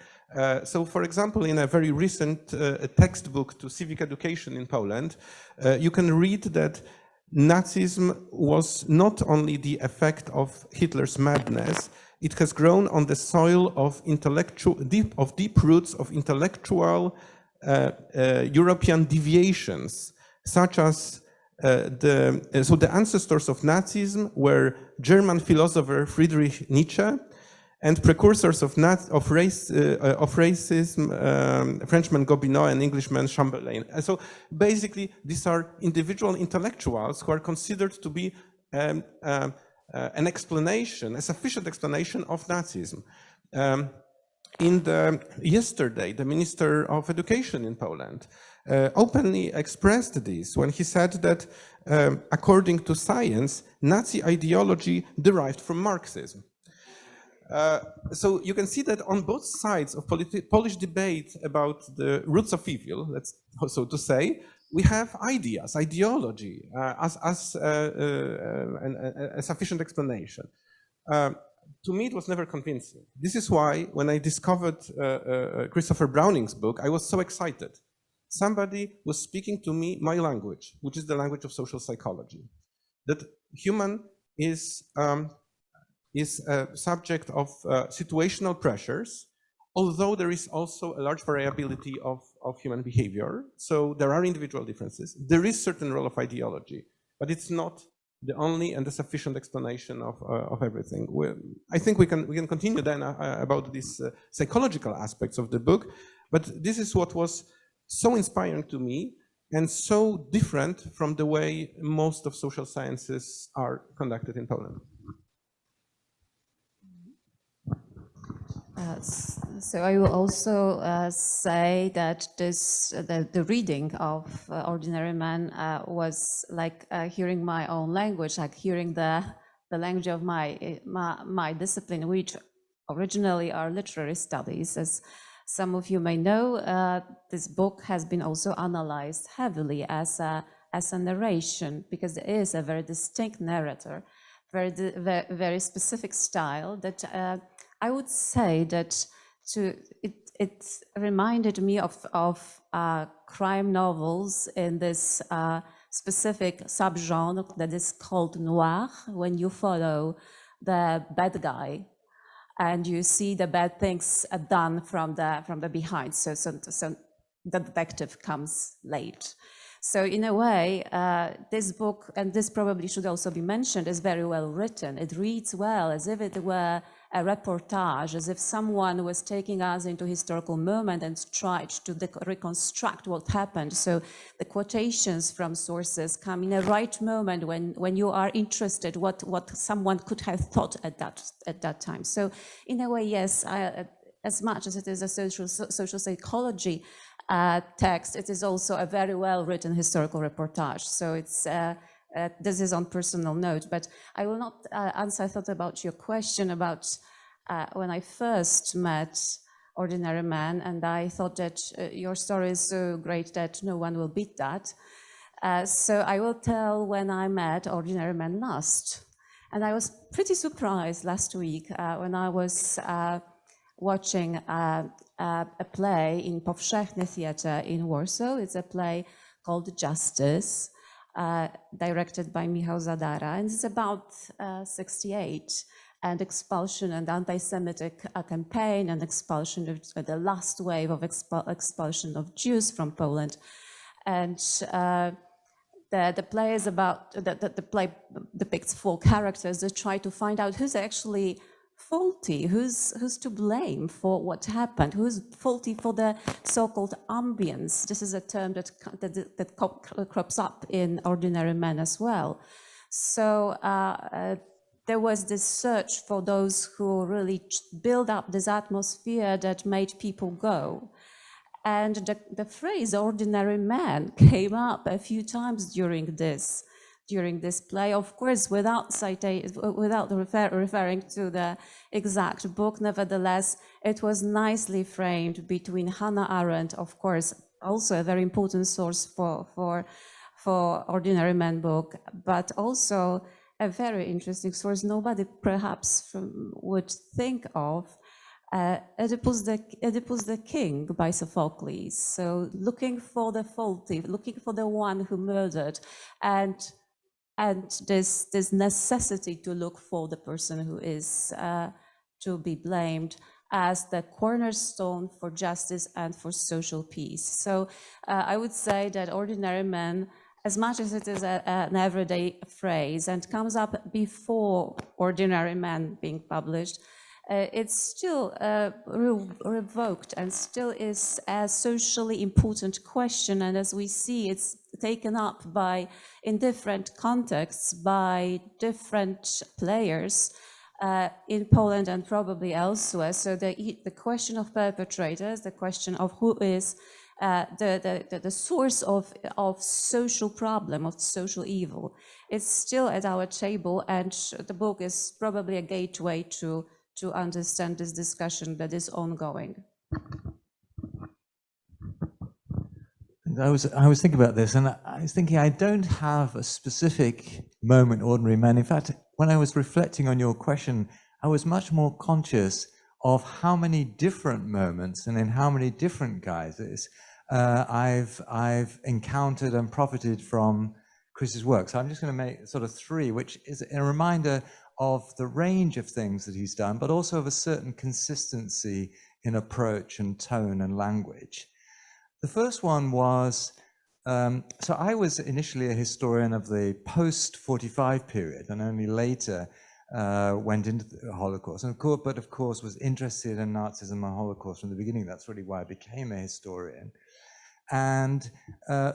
Speaker 4: So, for example, in a very recent textbook to civic education in Poland, you can read that Nazism was not only the effect of Hitler's madness, it has grown on the soil of deep roots of intellectual European deviations, such as so the ancestors of Nazism were German philosopher Friedrich Nietzsche, and precursors of racism, Frenchman Gobineau and Englishman Chamberlain. And so basically, these are individual intellectuals who are considered to be an explanation, a sufficient explanation of Nazism. Yesterday, the Minister of Education in Poland openly expressed this when he said that, according to science, Nazi ideology derived from Marxism. So you can see that on both sides of Polish debate about the roots of evil, that's so to say, we have ideas, ideology as a sufficient explanation. To me, it was never convincing. This is why, when I discovered Christopher Browning's book, I was so excited. Somebody was speaking to me my language, which is the language of social psychology. That human is a subject of situational pressures, although there is also a large variability of human behavior. So there are individual differences. There is certain role of ideology, but it's not the only and the sufficient explanation of everything. I think we can continue then about these psychological aspects of the book, but this is what was so inspiring to me and so different from the way most of social sciences are conducted in Poland.
Speaker 5: So I will also say that the reading of Ordinary Man was like hearing my own language, like hearing the language of my discipline, which originally are literary studies. As some of you may know, this book has been also analyzed heavily as a narration, because there is a very distinct narrator, very specific style that I would say that it reminded me of crime novels in this specific subgenre that is called noir, when you follow the bad guy and you see the bad things done from the behind. So the detective comes late. So in a way, this book, and this probably should also be mentioned, is very well written. It reads well, as if it were a reportage, as if someone was taking us into a historical moment and tried to reconstruct what happened. So the quotations from sources come in a right moment when you are interested what someone could have thought at that time. So in a way, yes, as much as it is a social psychology text, it is also a very well-written historical reportage. So it's this is on personal note, but I will not answer. I thought about your question about when I first met Ordinary Man, and I thought that your story is so great that no one will beat that. So I will tell when I met Ordinary Man last. And I was pretty surprised last week when I was watching a play in Powszechny Theatre in Warsaw. It's a play called Justice, directed by Michał Zadara, and it's about 68 and expulsion and anti-Semitic campaign and expulsion of the last wave of expulsion of Jews from Poland. And the play is about, the play depicts 4 characters that try to find out who's actually faulty, who's to blame for what happened, who's faulty for the so-called ambience. This is a term that crops up in Ordinary Men as well. So there was this search for those who really build up this atmosphere that made people go. And the phrase ordinary man came up a few times during this play, of course, without referring to the exact book. Nevertheless, it was nicely framed between Hannah Arendt, of course, also a very important source for Ordinary Man book, but also a very interesting source nobody perhaps would think of, Oedipus the King by Sophocles. So looking for the faulty, looking for the one who murdered, and this necessity to look for the person who is to be blamed as the cornerstone for justice and for social peace. So I would say that Ordinary Men, as much as it is an everyday phrase and comes up before Ordinary Man being published, it's still revoked and still is a socially important question. And as we see, it's taken up in different contexts by different players in Poland and probably elsewhere. So the question of perpetrators, the question of who is the source of social problem, of social evil, it's still at our table, and the book is probably a gateway to understand this discussion that is ongoing.
Speaker 6: I was thinking about this, and I was thinking I don't have a specific moment, Ordinary Man. In fact, when I was reflecting on your question, I was much more conscious of how many different moments and in how many different guises I've encountered and profited from Chris's work. So I'm just going to make sort of 3, which is a reminder of the range of things that he's done, but also of a certain consistency in approach and tone and language. The first one was, so I was initially a historian of the post-45 period, and only later went into the Holocaust, but of course was interested in Nazism and Holocaust from the beginning. That's really why I became a historian. And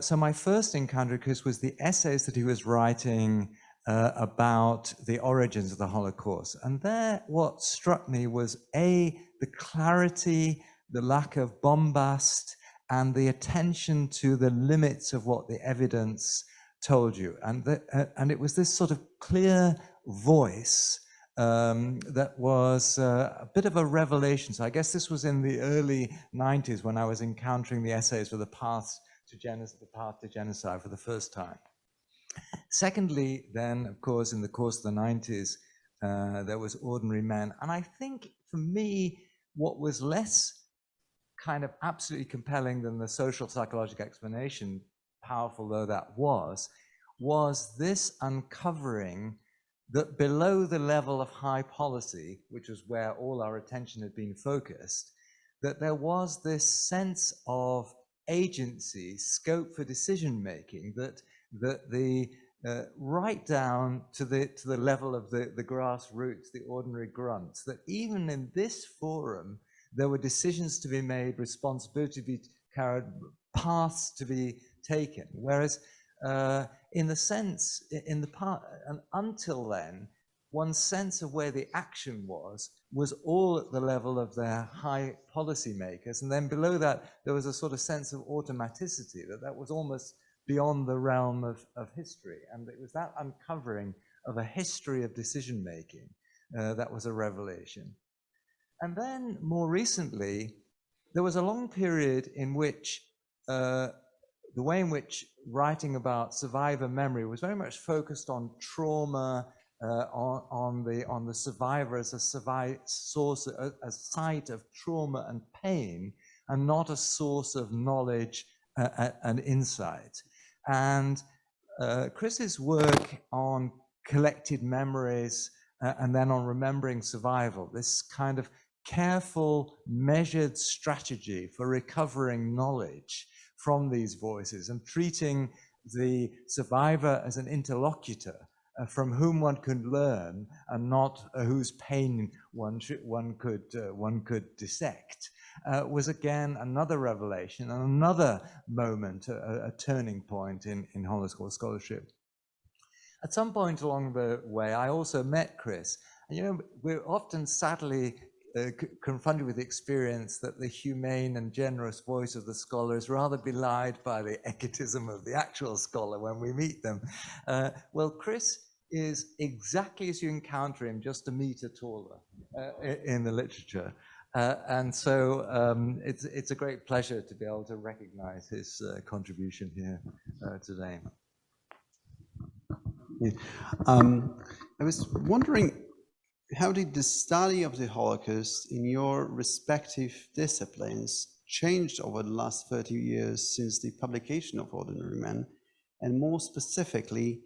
Speaker 6: so my first encounter with Chris was the essays that he was writing about the origins of the Holocaust. And there, what struck me was the clarity, the lack of bombast, and the attention to the limits of what the evidence told you. And it was this sort of clear voice that was a bit of a revelation. So I guess this was in the early 90s when I was encountering the essays for the path to genocide for the first time. Secondly, then, of course, in the course of the 90s, there was Ordinary Men. And I think for me, what was less kind of absolutely compelling than the social psychological explanation, powerful though that was this uncovering that below the level of high policy, which was where all our attention had been focused, that there was this sense of agency, scope for decision making, that the right down to the level of the grassroots, the ordinary grunts, that even in this forum there were decisions to be made, responsibility to be carried, paths to be taken. Whereas in the sense, in the part, and until then, one's sense of where the action was all at the level of their high policymakers. And then below that, there was a sort of sense of automaticity, that was almost beyond the realm of history. And it was that uncovering of a history of decision-making that was a revelation. And then more recently, there was a long period in which the way in which writing about survivor memory was very much focused on trauma, on the survivor as a source, a site of trauma and pain, and not a source of knowledge and insight. And Chris's work on collected memories and then on remembering survival, this kind of careful, measured strategy for recovering knowledge from these voices and treating the survivor as an interlocutor from whom one could learn and not whose pain one could dissect, was again another revelation and another moment, a turning point in Holocaust scholarship. At some point along the way, I also met Chris. And, you know, we're often sadly confronted with the experience that the humane and generous voice of the scholar is rather belied by the egotism of the actual scholar when we meet them. Well, Chris is exactly as you encounter him, just a meter taller in the literature. And so it's a great pleasure to be able to recognize his contribution here today.
Speaker 2: Yeah. I was wondering, how did the study of the Holocaust in your respective disciplines changed over the last 30 years since the publication of Ordinary Men? And more specifically,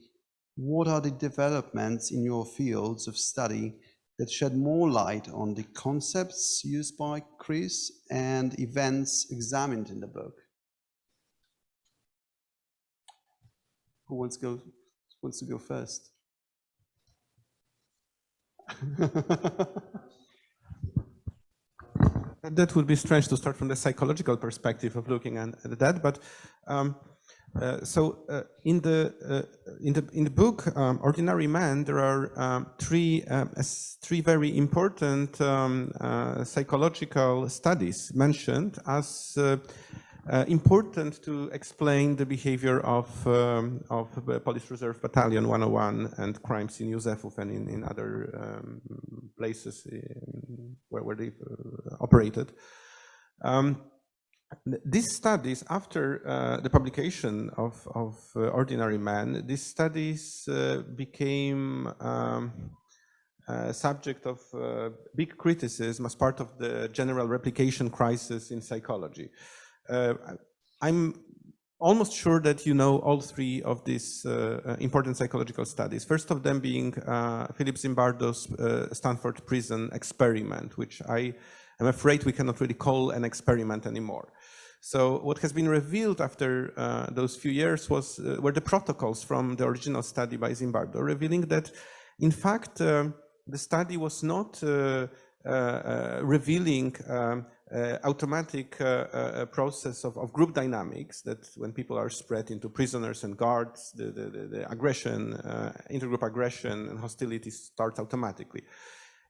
Speaker 2: what are the developments in your fields of study that shed more light on the concepts used by Chris and events examined in the book? Who wants to go first?
Speaker 4: That would be strange to start from the psychological perspective of looking at that, but in the book Ordinary Man, there are three very important psychological studies mentioned as important to explain the behavior of Police Reserve Battalion 101 and crimes in Józefów and in other places where they operated. These studies, after the publication of Ordinary Man, these studies became subject of big criticism as part of the general replication crisis in psychology. I'm almost sure that you know all three of these important psychological studies. First of them being Philip Zimbardo's Stanford Prison experiment, which I am afraid we cannot really call an experiment anymore. So what has been revealed after those few years were the protocols from the original study by Zimbardo, revealing that, in fact, the study was not revealing automatic process of group dynamics, that when people are spread into prisoners and guards, the aggression, intergroup aggression and hostility starts automatically.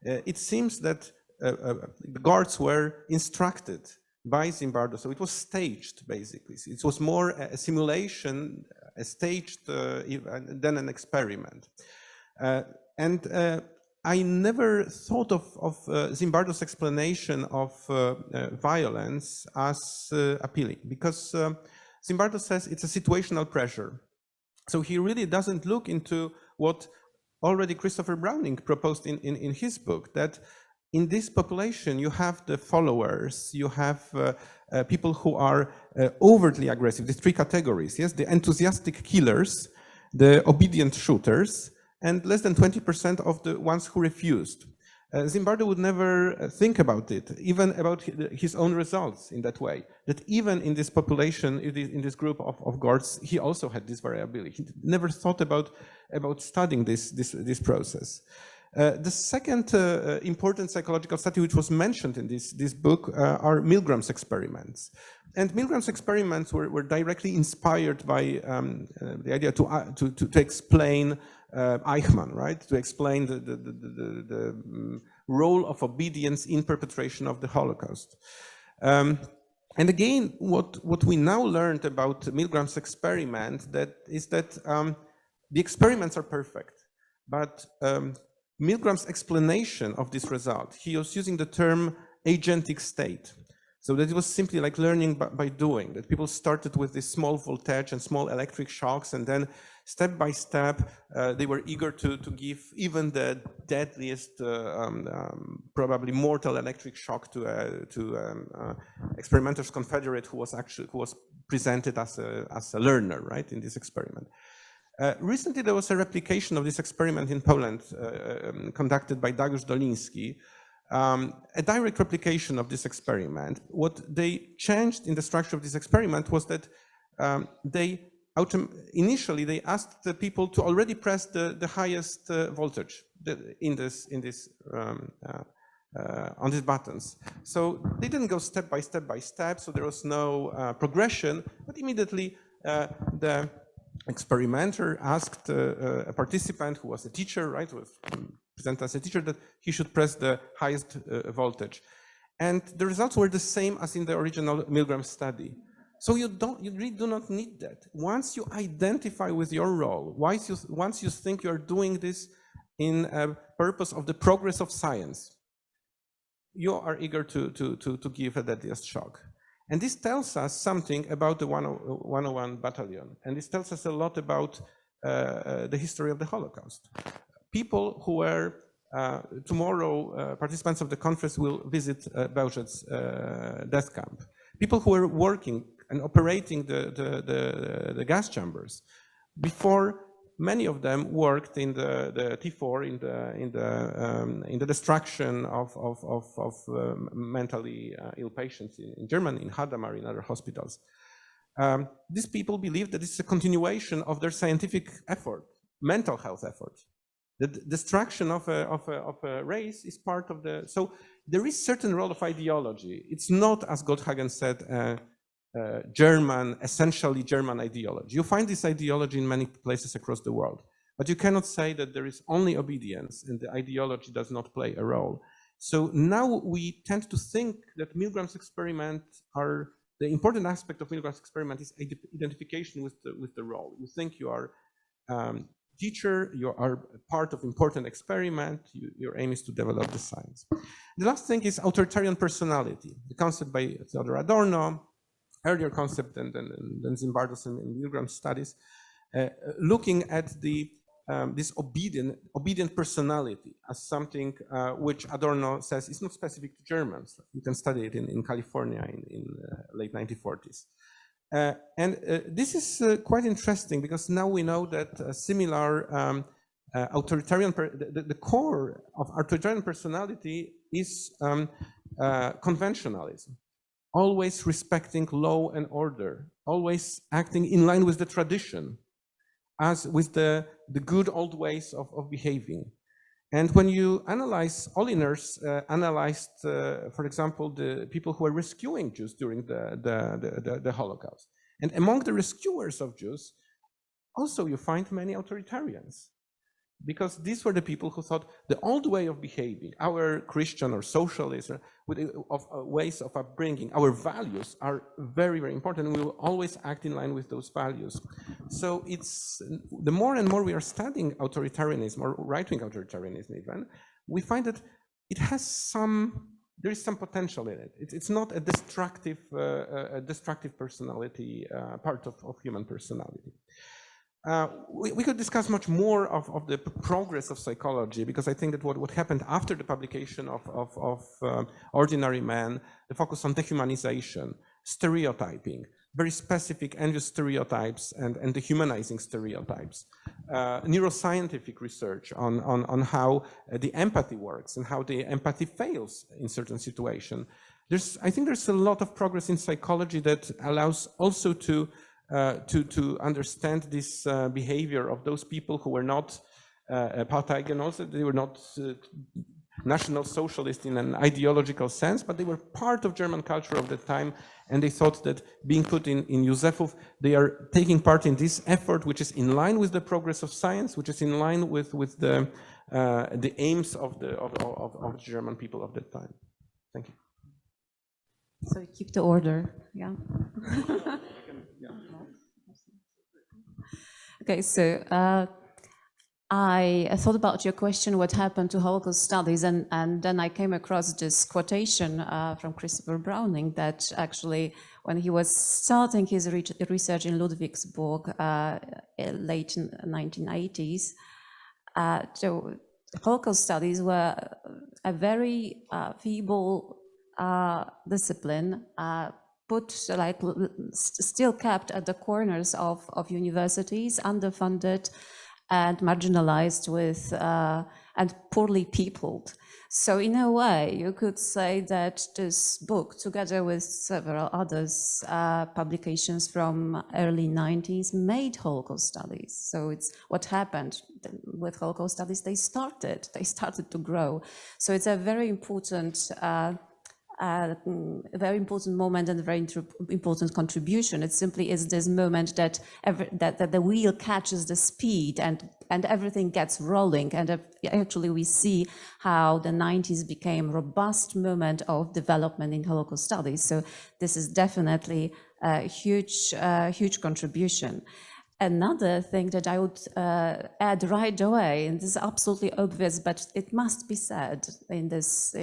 Speaker 4: It seems that the guards were instructed by Zimbardo, so it was staged basically. It was more a simulation, a staged than an experiment. I never thought of Zimbardo's explanation of violence as appealing, because Zimbardo says it's a situational pressure. So he really doesn't look into what already Christopher Browning proposed in his book, that in this population you have the followers, you have people who are overtly aggressive, these three categories, yes, the enthusiastic killers, the obedient shooters, and less than 20% of the ones who refused. Zimbardo would never think about it, even about his own results in that way, that even in this population, in this group of guards, he also had this variability. He never thought about studying this process. The second important psychological study which was mentioned in this book are Milgram's experiments. And Milgram's experiments were directly inspired by the idea to explain Eichmann, right? To explain the role of obedience in perpetration of the Holocaust. And again, what we now learned about Milgram's experiment is that the experiments are perfect, but Milgram's explanation of this result, he was using the term agentic state. So that it was simply like learning by doing, that people started with this small voltage and small electric shocks, and then step by step, they were eager to give even the deadliest, probably mortal electric shock to experimenter's confederate who was presented as a learner, right, in this experiment. Recently, there was a replication of this experiment in Poland conducted by Dariusz Doliński, a direct replication of this experiment. What they changed in the structure of this experiment was that initially they asked the people to already press the highest voltage on these buttons. So they didn't go step by step, so there was no progression, but immediately the experimenter asked a participant who was a teacher, right, who was presented as a teacher, that he should press the highest voltage. And the results were the same as in the original Milgram study. So you really do not need that. Once you identify with your role, once you think you are doing this in a purpose of the progress of science, you are eager to give a deadliest shock. And this tells us something about the 101 Battalion. And this tells us a lot about the history of the Holocaust. People who were, tomorrow, participants of the conference will visit Bełżec's death camp. People who were working and operating the gas chambers. Before, many of them worked in the T4, in the destruction of mentally ill patients in Germany, in Hadamar, in other hospitals. These people believe that this is a continuation of their scientific effort, mental health effort. The destruction of a race is part of the. So there is certain role of ideology. It's not, as Goldhagen said, essentially German ideology. You find this ideology in many places across the world, but you cannot say that there is only obedience and the ideology does not play a role. So now we tend to think that Milgram's experiments are, the important aspect of Milgram's experiment is identification with the role. You think you are teacher, you are part of important experiment, your aim is to develop the science. The last thing is authoritarian personality, the concept by Theodor Adorno, earlier concept than Zimbardo's and Milgram's studies, looking at this obedient personality as something which Adorno says is not specific to Germans. You can study it in California in late 1940s. This is quite interesting because now we know that similar authoritarian, the core of authoritarian personality is conventionalism. Always respecting law and order, always acting in line with the tradition, as with the good old ways of behaving. And when you analyze, Olliners analyzed, for example, the people who were rescuing Jews during the Holocaust. And among the rescuers of Jews, also you find many authoritarians, because these were the people who thought the old way of behaving, our Christian or socialist ways of upbringing, our values are very, very important, and we will always act in line with those values. So it's the more and more we are studying authoritarianism, or right-wing authoritarianism even, we find that it has there is some potential in it. It's not a destructive personality, part of human personality. We could discuss much more of the progress of psychology, because I think that what happened after the publication of Ordinary Man, the focus on dehumanization, stereotyping, very specific envious stereotypes and dehumanizing stereotypes, neuroscientific research on how the empathy works and how the empathy fails in certain situations. I think there's a lot of progress in psychology that allows also to understand this behavior of those people who were not Parteigenossen, also they were not National Socialists in an ideological sense, but they were part of German culture of the time, and they thought that being put in Józefów, they are taking part in this effort, which is in line with the progress of science, which is in line with the aims of the German people of that time. Thank you.
Speaker 5: So keep the order, yeah. Okay, so I thought about your question, what happened to Holocaust studies, and then I came across this quotation from Christopher Browning that actually, when he was starting his research in Ludwigsburg, late 1980s, so Holocaust studies were a very feeble discipline, still kept at the corners of universities, underfunded and marginalized and poorly peopled. So in a way, you could say that this book, together with several others, publications from early 90s, made Holocaust studies. So it's what happened with Holocaust studies, they started to grow. So it's a very important moment and a very important contribution. It simply is this moment that the wheel catches the speed and everything gets rolling. And actually we see how the 90s became a robust moment of development in Holocaust studies. So this is definitely a huge contribution. Another thing that I would add right away, and this is absolutely obvious, but it must be said in this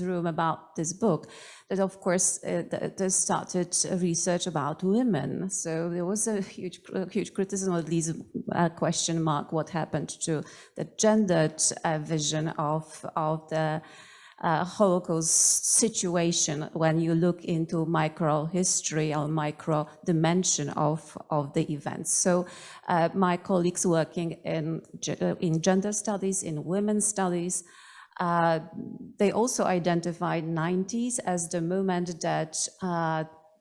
Speaker 5: room about this book, that of course they started research about women. So there was a huge criticism, or at least a question mark, what happened to the gendered vision of the Holocaust situation when you look into micro history or micro dimension of the events. So my colleagues working in gender studies, in women's studies, they also identified 90s as the moment that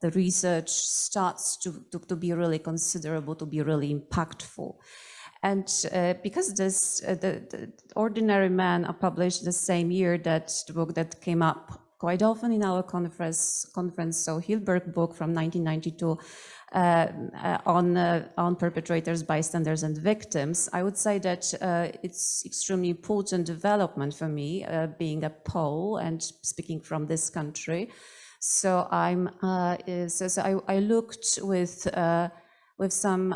Speaker 5: the research starts to be really considerable, to be really impactful. And because the Ordinary Man published the same year, that the book that came up quite often in our conference, so Hilberg book from 1992 on perpetrators, bystanders, and victims, I would say that it's extremely important development for me, being a Pole and speaking from this country. So I looked with some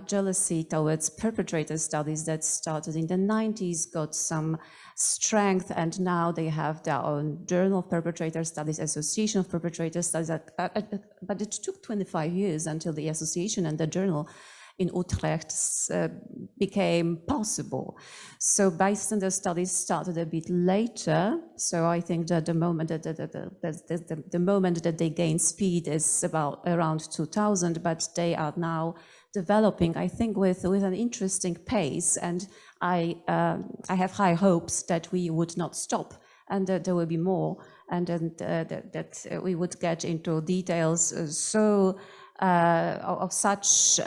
Speaker 5: jealousy towards perpetrator studies that started in the 90s, got some strength, and now they have their own Journal of Perpetrator Studies, Association of Perpetrator Studies, but it took 25 years until the association and the journal in Utrecht became possible. So bystander studies started a bit later. So I think that the moment that they gain speed is around 2000, but they are now developing, I think, with an interesting pace. And I have high hopes that we would not stop, and that there will be more, and that we would get into details of such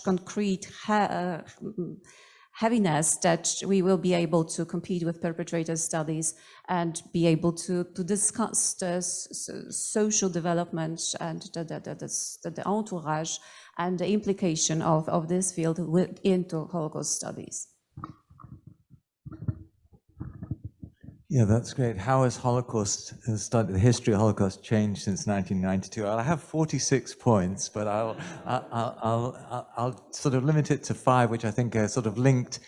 Speaker 5: concrete heaviness that we will be able to compete with perpetrator studies and be able to discuss the social development and the entourage and the implication of this field into Holocaust studies.
Speaker 6: Yeah, that's great. How has Holocaust the history of Holocaust changed since 1992? I have 46 points, but I'll sort of limit it to 5, which I think are sort of linked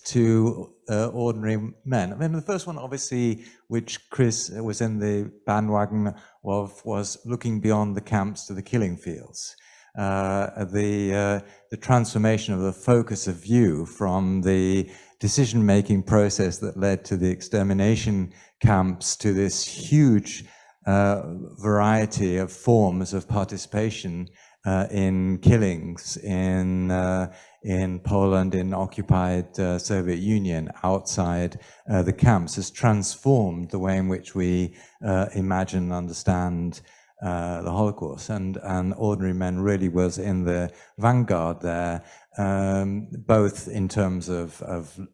Speaker 6: to ordinary men. I mean, the first one, obviously, which Chris was in the bandwagon of, was looking beyond the camps to the killing fields. The transformation of the focus of view from the decision-making process that led to the extermination camps to this huge variety of forms of participation in killings in Poland, in occupied Soviet Union, outside the camps, has transformed the way in which we imagine and understand the Holocaust, and Ordinary Men really was in the vanguard there, both in terms of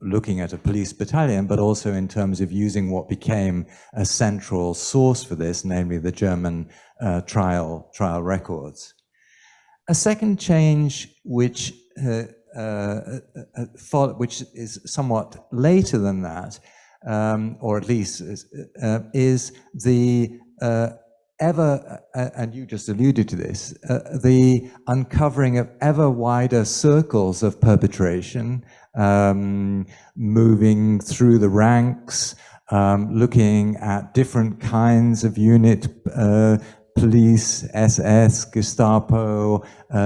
Speaker 6: looking at a police battalion, but also in terms of using what became a central source for this, namely the German trial records. A second change, which is somewhat later than that, or at least is the and you just alluded to this, the uncovering of ever wider circles of perpetration, moving through the ranks, looking at different kinds of unit, police, SS, Gestapo,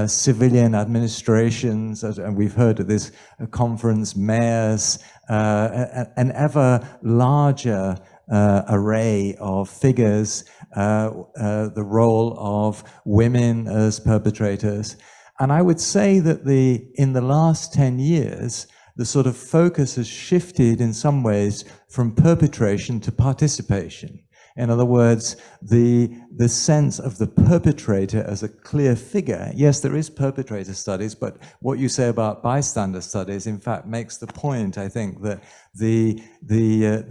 Speaker 6: civilian administrations, and we've heard at this conference, mayors, an ever larger array of figures, the role of women as perpetrators. And I would say that in the last 10 years, the sort of focus has shifted in some ways from perpetration to participation. In other words, the sense of the perpetrator as a clear figure. Yes, there is perpetrator studies, but what you say about bystander studies, in fact, makes the point, I think, that the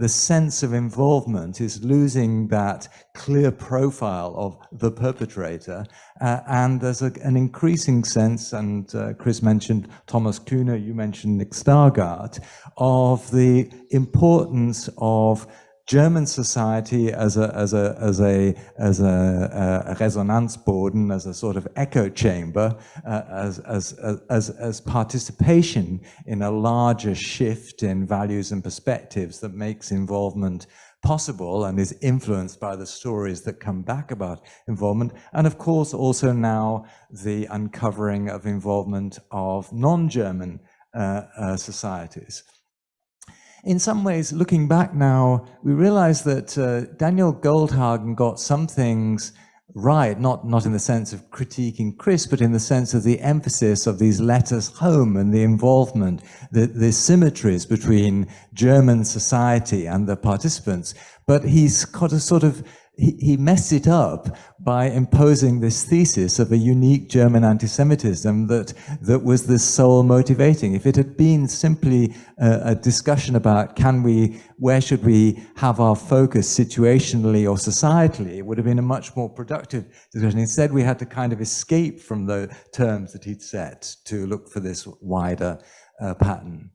Speaker 6: sense of involvement is losing that clear profile of the perpetrator, and there's an increasing sense, and Chris mentioned Thomas Kuhner, you mentioned Nick Stargard, of the importance of German society as a Resonanzboden, as a sort of echo chamber, as participation in a larger shift in values and perspectives that makes involvement possible and is influenced by the stories that come back about involvement. And of course, also now the uncovering of involvement of non-German societies. In some ways, looking back now, we realize that Daniel Goldhagen got some things right, not in the sense of critiquing Chris, but in the sense of the emphasis of these letters home and the involvement, the symmetries between German society and the participants. But he's got a sort of, he messed it up by imposing this thesis of a unique German anti-Semitism that was the sole motivating. If it had been simply a discussion about where should we have our focus situationally or societally, it would have been a much more productive discussion. Instead, we had to kind of escape from the terms that he'd set to look for this wider pattern.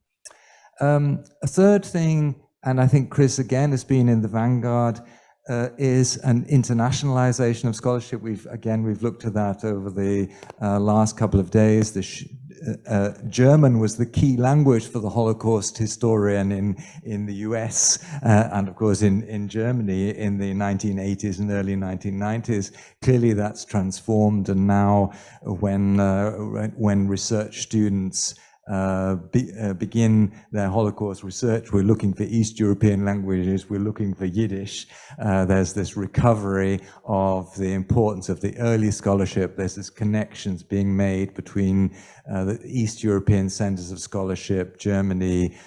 Speaker 6: A third thing, and I think Chris again has been in the vanguard, is an internationalization of scholarship. We've looked at that over the last couple of days. German was the key language for the Holocaust historian in the US, and of course in Germany in the 1980s and early 1990s. Clearly that's transformed, and now when research students begin their Holocaust research, we're looking for East European languages, we're looking for Yiddish. There's this recovery of the importance of the early scholarship. There's this connections being made between the East European centers of scholarship, Germany,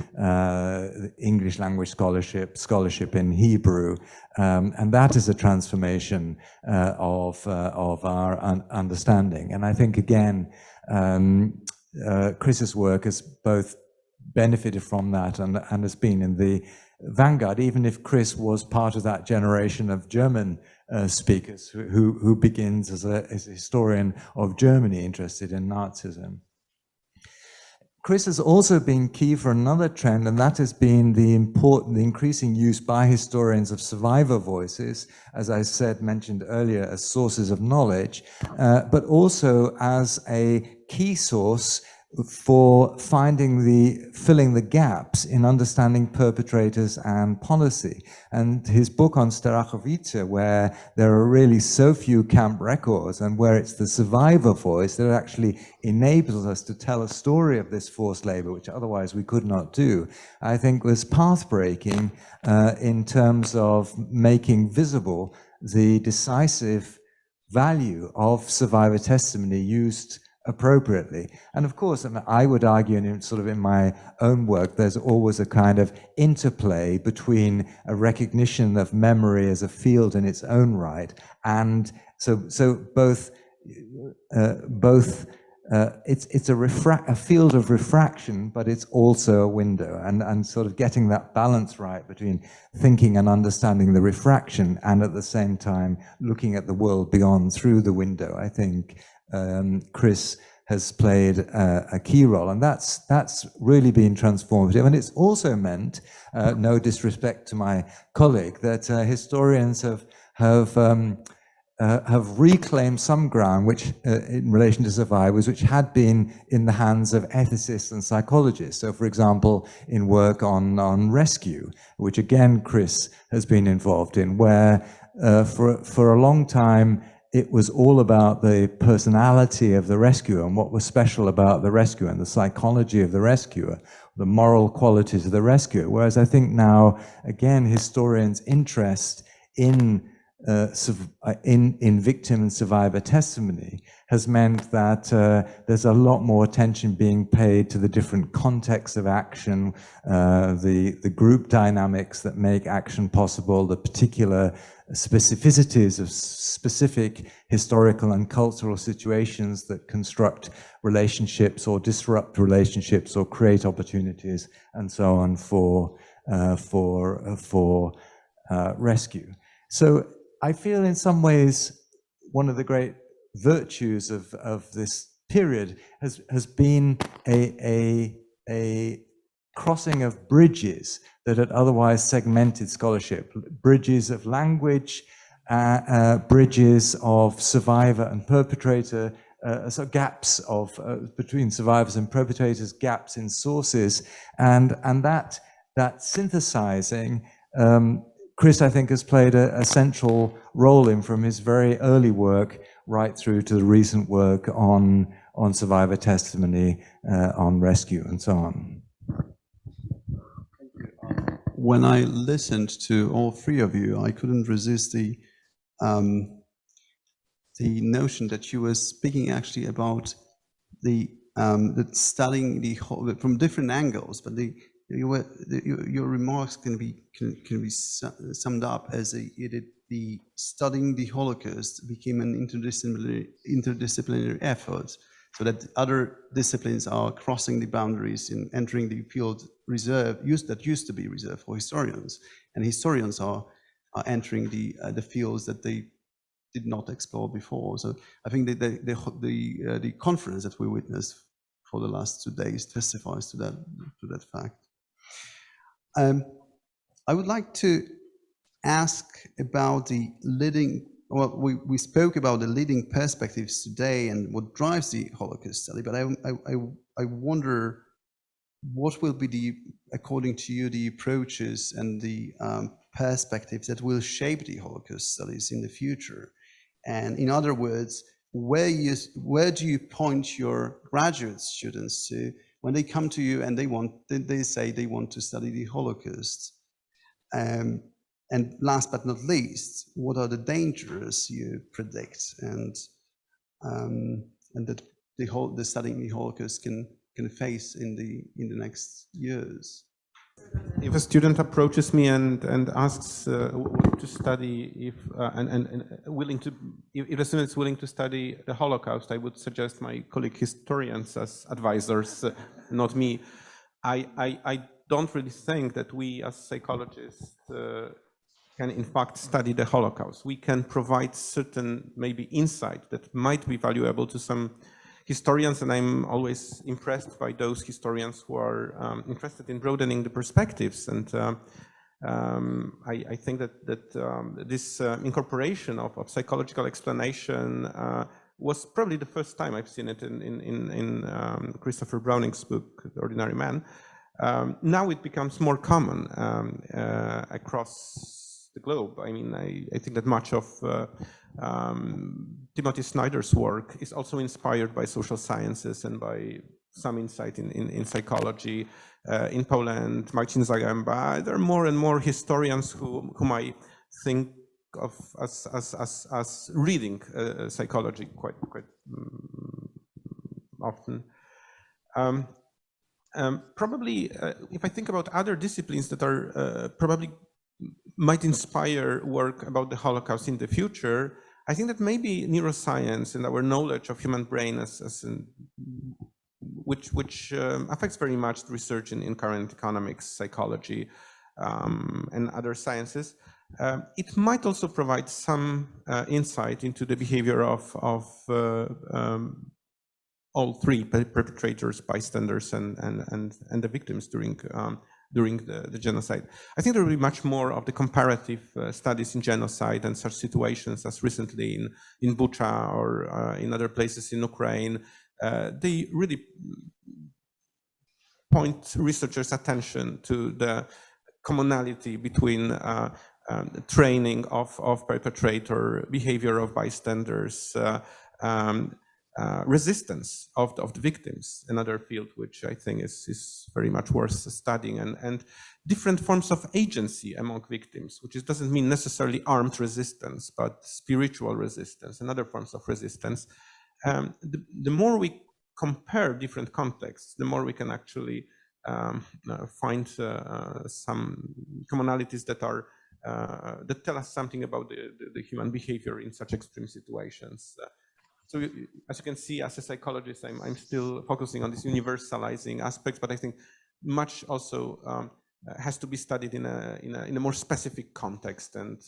Speaker 6: English language scholarship in Hebrew, and that is a transformation of our understanding. And I think again, Chris's work has both benefited from that and has been in the vanguard, even if Chris was part of that generation of German speakers who begins as a historian of Germany interested in Nazism. Chris has also been key for another trend, and that has been the increasing use by historians of survivor voices, as I said, mentioned earlier, as sources of knowledge, but also as a key source for filling the gaps in understanding perpetrators and policy. And his book on czerwca, where there are really so few camp records and where it's the survivor voice that actually enables us to tell a story of this forced labor, which otherwise we could not do, I think was path-breaking in terms of making visible the decisive value of survivor testimony used appropriately. And of course, I would argue, in my own work, there's always a kind of interplay between a recognition of memory as a field in its own right, and so both it's a field of refraction, but it's also a window, and sort of getting that balance right between thinking and understanding the refraction and at the same time looking at the world beyond through the window. I think Chris has played a key role, and that's really been transformative. And it's also meant, no disrespect to my colleague, that historians have reclaimed some ground which, in relation to survivors, which had been in the hands of ethicists and psychologists. So, for example, in work on rescue, which again Chris has been involved in, where for a long time it was all about the personality of the rescuer and what was special about the rescuer and the psychology of the rescuer, the moral qualities of the rescuer. Whereas I think now, again, historians' interest in victim and survivor testimony has meant that there's a lot more attention being paid to the different contexts of action, the group dynamics that make action possible, the particular specificities of specific historical and cultural situations that construct relationships or disrupt relationships or create opportunities and so on for rescue. So I feel in some ways one of the great virtues of this period has been a crossing of bridges that had otherwise segmented scholarship, bridges of language, bridges of survivor and perpetrator, so gaps between survivors and perpetrators, gaps in sources, and that synthesizing. Chris, I think, has played a central role in, from his very early work right through to the recent work on survivor testimony, on rescue, and so on.
Speaker 2: When I listened to all three of you, I couldn't resist the notion that you were speaking actually about the studying the whole from different angles, but your remarks can be summed up as the studying the Holocaust became an interdisciplinary effort, so that other disciplines are crossing the boundaries in entering the field that used to be reserved for historians, and historians are entering the fields that they did not explore before. So I think the conference that we witnessed for the last 2 days testifies to that fact. I would like to ask about the leading. Well, we spoke about the leading perspectives today and what drives the Holocaust study, but I wonder what will be according to you, the approaches and the perspectives that will shape the Holocaust studies in the future. And in other words, where do you point your graduate students to when they come to you and they say they want to study the Holocaust? And last but not least, what are the dangers you predict and that the studying the Holocaust can face in the next years?
Speaker 4: If a student approaches me and asks to study, if a student is willing to study the Holocaust, I would suggest my colleague historians as advisors, not me. I don't really think that we as psychologists can in fact study the Holocaust. We can provide certain maybe insight that might be valuable to some historians, and I'm always impressed by those historians who are interested in broadening the perspectives. And I think that this incorporation of psychological explanation was probably the first time I've seen it in Christopher Browning's book, The Ordinary Man. Now it becomes more common across the globe. I mean, I think that much of Timothy Snyder's work is also inspired by social sciences and by some insight in psychology. In Poland, Marcin Zaremba, there are more and more historians whom I think of as reading psychology quite often. Probably, if I think about other disciplines that are probably might inspire work about the Holocaust in the future, I think that maybe neuroscience and our knowledge of human brain which affects very much research in current economics, psychology, and other sciences. It might also provide some insight into the behavior of all three perpetrators, bystanders, and the victims during the genocide. I think there will be much more of the comparative studies in genocide and such situations as recently in Bucha or in other places in Ukraine. They really point researchers' attention to the commonality between training of perpetrator, behavior of bystanders, resistance of the victims, another field which I think is very much worth studying, and different forms of agency among victims, which doesn't mean necessarily armed resistance, but spiritual resistance and other forms of resistance. The more we compare different contexts, the more we can actually find some commonalities that are that tell us something about the human behavior in such extreme situations. So as you can see, as a psychologist, I'm still focusing on this universalizing aspects, but I think much also has to be studied in a more specific context. And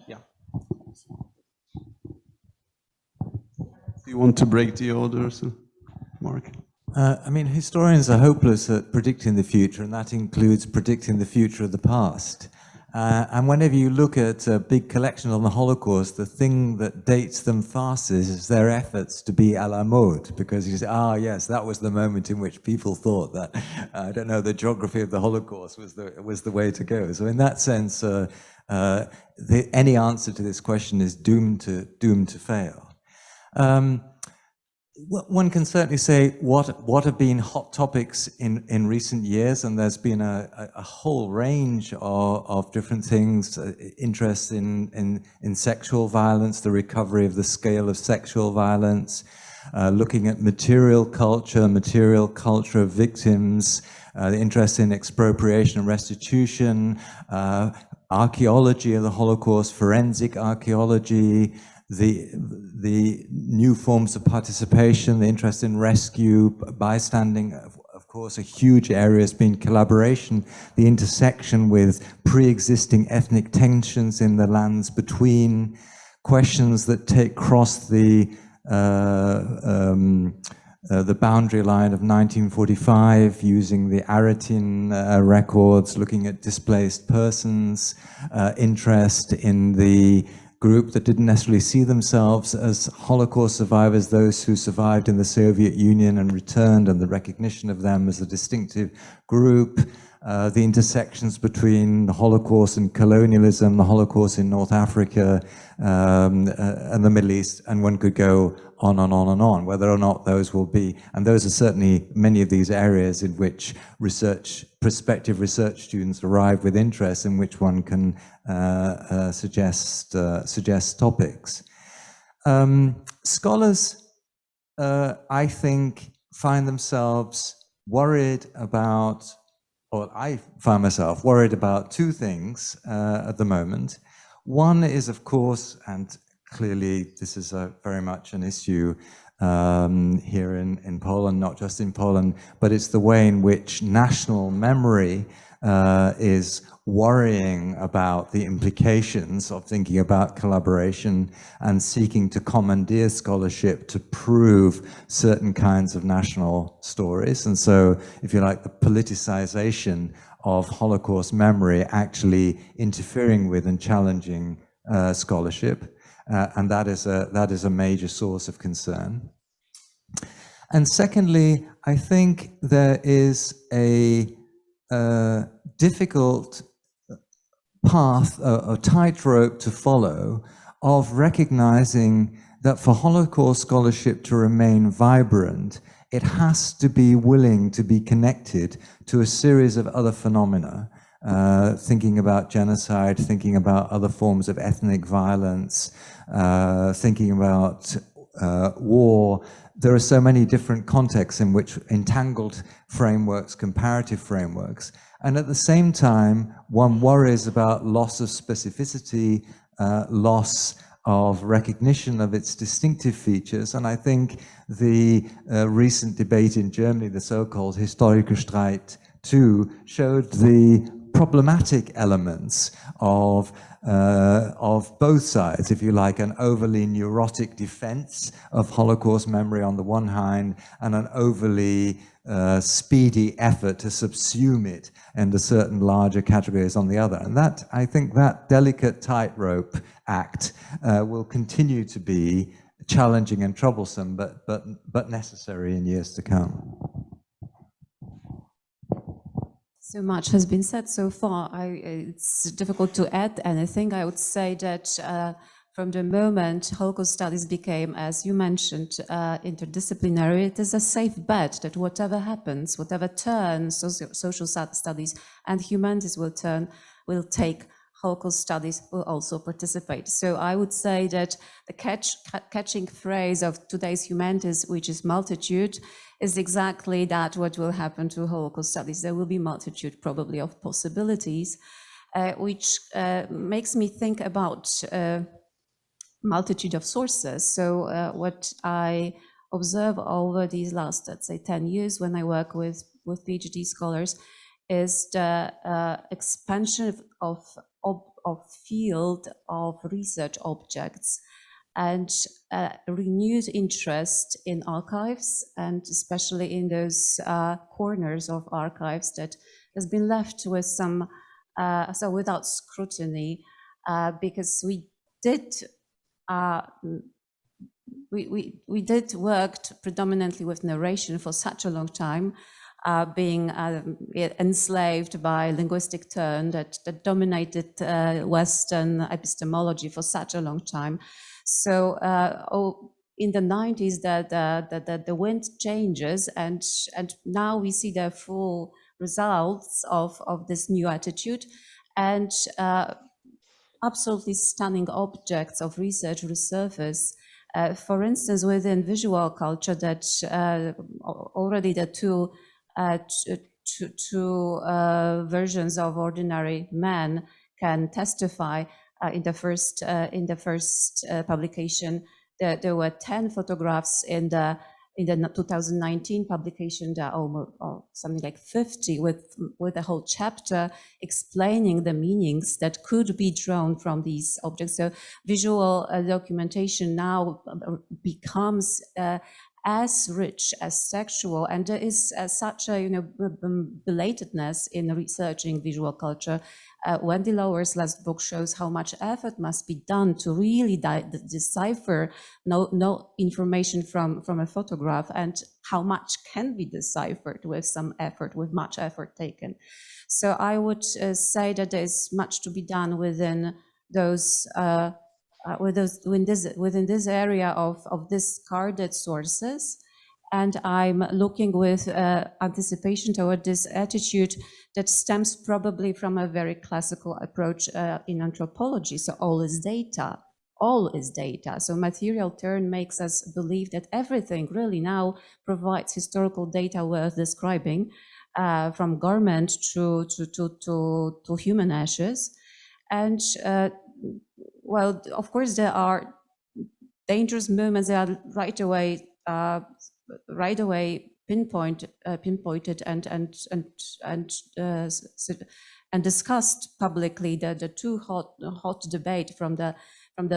Speaker 4: yeah.
Speaker 2: Do you want to break the order, so Mark?
Speaker 6: I mean, historians are hopeless at predicting the future, and that includes predicting the future of the past. And whenever you look at a big collection on the Holocaust, the thing that dates them fastest is their efforts to be à la mode, because you say, yes, that was the moment in which people thought that, I don't know, the geography of the Holocaust was the way to go. So in that sense, any answer to this question is doomed to fail. One can certainly say what have been hot topics in recent years, and there's been a whole range of different things. Interest in sexual violence, the recovery of the scale of sexual violence, looking at material culture of victims, the interest in expropriation and restitution, archaeology of the Holocaust, forensic archaeology, the new forms of participation, the interest in rescue, bystanding, of course, a huge area has been collaboration, the intersection with pre-existing ethnic tensions in the lands between, questions that cross the boundary line of 1945, using the Aretin records, looking at displaced persons, interest in the group that didn't necessarily see themselves as Holocaust survivors, those who survived in the Soviet Union and returned, and the recognition of them as a distinctive group, the intersections between the Holocaust and colonialism, the Holocaust in North Africa and the Middle East, and one could go on and on and on, whether or not those will be, and those are certainly many of these areas in which prospective research students arrive with interest, in which one can suggest topics. Scholars, I think, find themselves worried about, or I find myself worried about two things at the moment. One is, of course, and clearly this is very much an issue here in Poland, not just in Poland, but it's the way in which national memory is worrying about the implications of thinking about collaboration and seeking to commandeer scholarship to prove certain kinds of national stories. And so, if you like, the politicization of Holocaust memory actually interfering with and challenging scholarship. And that is a major source of concern. And secondly, I think there is a difficult path, a tightrope to follow, of recognizing that for Holocaust scholarship to remain vibrant, it has to be willing to be connected to a series of other phenomena, thinking about genocide, thinking about other forms of ethnic violence, thinking about war. There are so many different contexts in which entangled frameworks, comparative frameworks, and at the same time, one worries about loss of specificity, loss of recognition of its distinctive features. And I think the recent debate in Germany, the so-called Historiography too, showed the problematic elements of both sides, if you like, an overly neurotic defense of Holocaust memory on the one hand, and an overly speedy effort to subsume it into certain larger categories on the other. And that, I think, that delicate tightrope act will continue to be challenging and troublesome, but necessary in years to come.
Speaker 5: So much has been said so far. It's difficult to add anything. I would say that from the moment Holocaust studies became, as you mentioned, interdisciplinary, it is a safe bet that whatever happens, whatever turn social studies and humanities will take, Holocaust studies will also participate. So I would say that the catching phrase of today's humanities, which is multitude, is exactly that what will happen to Holocaust studies. There will be multitude probably of possibilities, which makes me think about multitude of sources. So what I observe over these last, let's say, 10 years when I work with PhD scholars is the expansion of field of research objects and renewed interest in archives, and especially in those corners of archives that has been left with some, so without scrutiny, because we did work predominantly with narration for such a long time, being enslaved by linguistic turn that dominated Western epistemology for such a long time. So in the 90s, the wind changes, and now we see the full results of this new attitude, and absolutely stunning objects of research resurface. For instance, within visual culture, that already the two versions of Ordinary Man can testify. In the first publication, there were 10 photographs. In the 2019 publication, there are almost something like 50 with a whole chapter explaining the meanings that could be drawn from these objects. So visual documentation now becomes as rich as textual, and there is such a belatedness in researching visual culture. Wendy Lower's last book shows how much effort must be done to really decipher no information from a photograph, and how much can be deciphered with some effort, with much effort taken. So I would say that there is much to be done within those within this area of discarded sources, and I'm looking with anticipation toward this attitude that stems probably from a very classical approach in anthropology. So all is data. So material turn makes us believe that everything really now provides historical data worth describing, from garment to human ashes, and well, of course, there are dangerous moments that are right away right away pinpointed and discussed publicly the two hot debate from the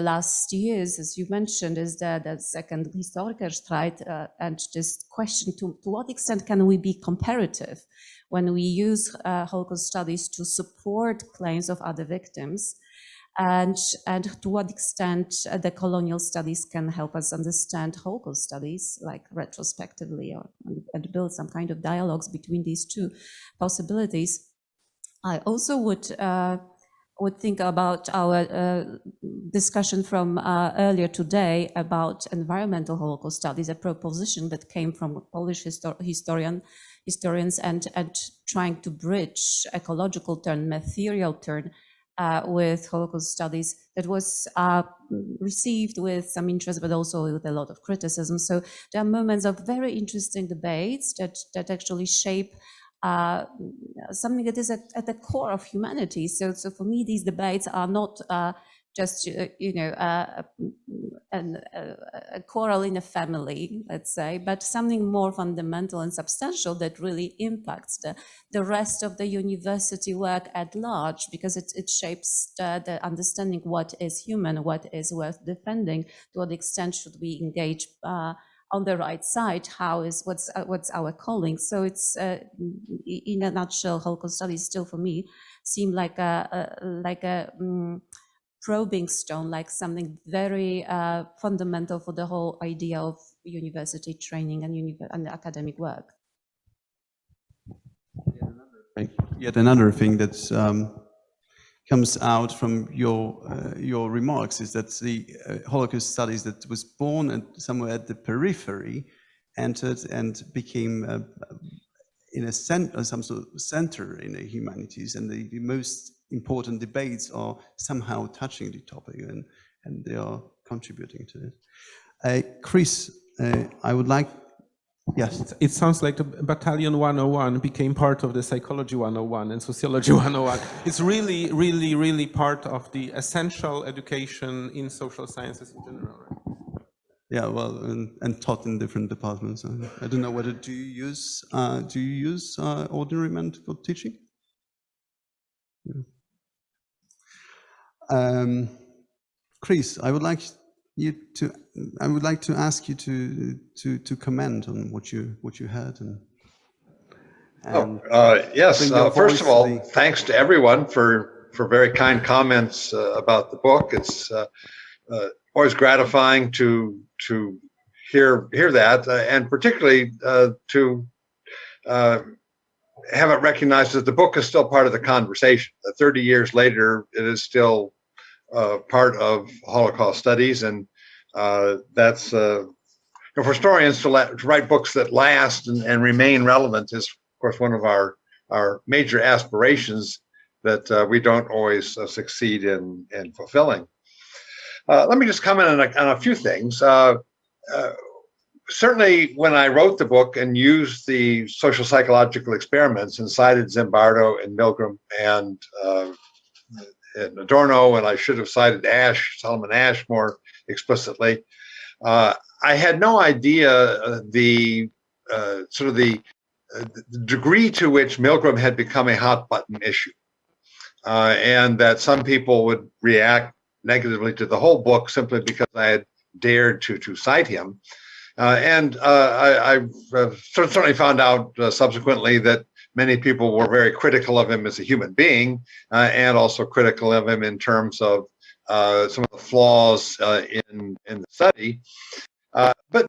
Speaker 5: last years, as you mentioned, is the second Historikerstreit, and this question to what extent can we be comparative when we use Holocaust studies to support claims of other victims, and to what extent the colonial studies can help us understand Holocaust studies, like retrospectively, and build some kind of dialogues between these two possibilities. I also would think about our discussion from earlier today about environmental Holocaust studies, a proposition that came from Polish historians and trying to bridge ecological turn, material turn with Holocaust studies, that was received with some interest, but also with a lot of criticism. So there are moments of very interesting debates that actually shape something that is at the core of humanity. So for me, these debates are not just a quarrel in a family, let's say, but something more fundamental and substantial that really impacts the rest of the university work at large, because it shapes the understanding what is human, what is worth defending, to what extent should we engage on the right side, what's our calling. So it's in a nutshell, Holocaust studies still for me seem like a probing stone, like something very fundamental for the whole idea of university training and academic work.
Speaker 2: Yet another thing that comes out from your remarks is that the Holocaust studies that was born somewhere at the periphery entered and became in some sort of center in the humanities, and the most important debates are somehow touching the topic, and they are contributing to it. Chris, I would like. Yes.
Speaker 4: It sounds like the Battalion 101 became part of the Psychology 101 and Sociology 101. It's really, really, really part of the essential education in social sciences in general. Right?
Speaker 2: Yeah, well, and taught in different departments. I don't know whether do you use ordinary men for teaching? Yeah. Chris, I would like to ask you to comment on what you heard
Speaker 3: yes. First of all, thanks to everyone for very kind comments about the book. It's always gratifying to hear that, and particularly to have it recognized that the book is still part of the conversation. 30 years later, it is still part of Holocaust studies, and that's for historians to write books that last and remain relevant is, of course, one of our major aspirations that we don't always succeed in fulfilling. Let me just comment on a few things. Certainly, when I wrote the book and used the social psychological experiments and cited Zimbardo and Milgram and Adorno, and I should have cited Solomon Asch more explicitly, I had no idea the degree to which Milgram had become a hot button issue, and that some people would react negatively to the whole book simply because I had dared to cite him. And I certainly found out subsequently that many people were very critical of him as a human being, and also critical of him in terms of some of the flaws in the study. But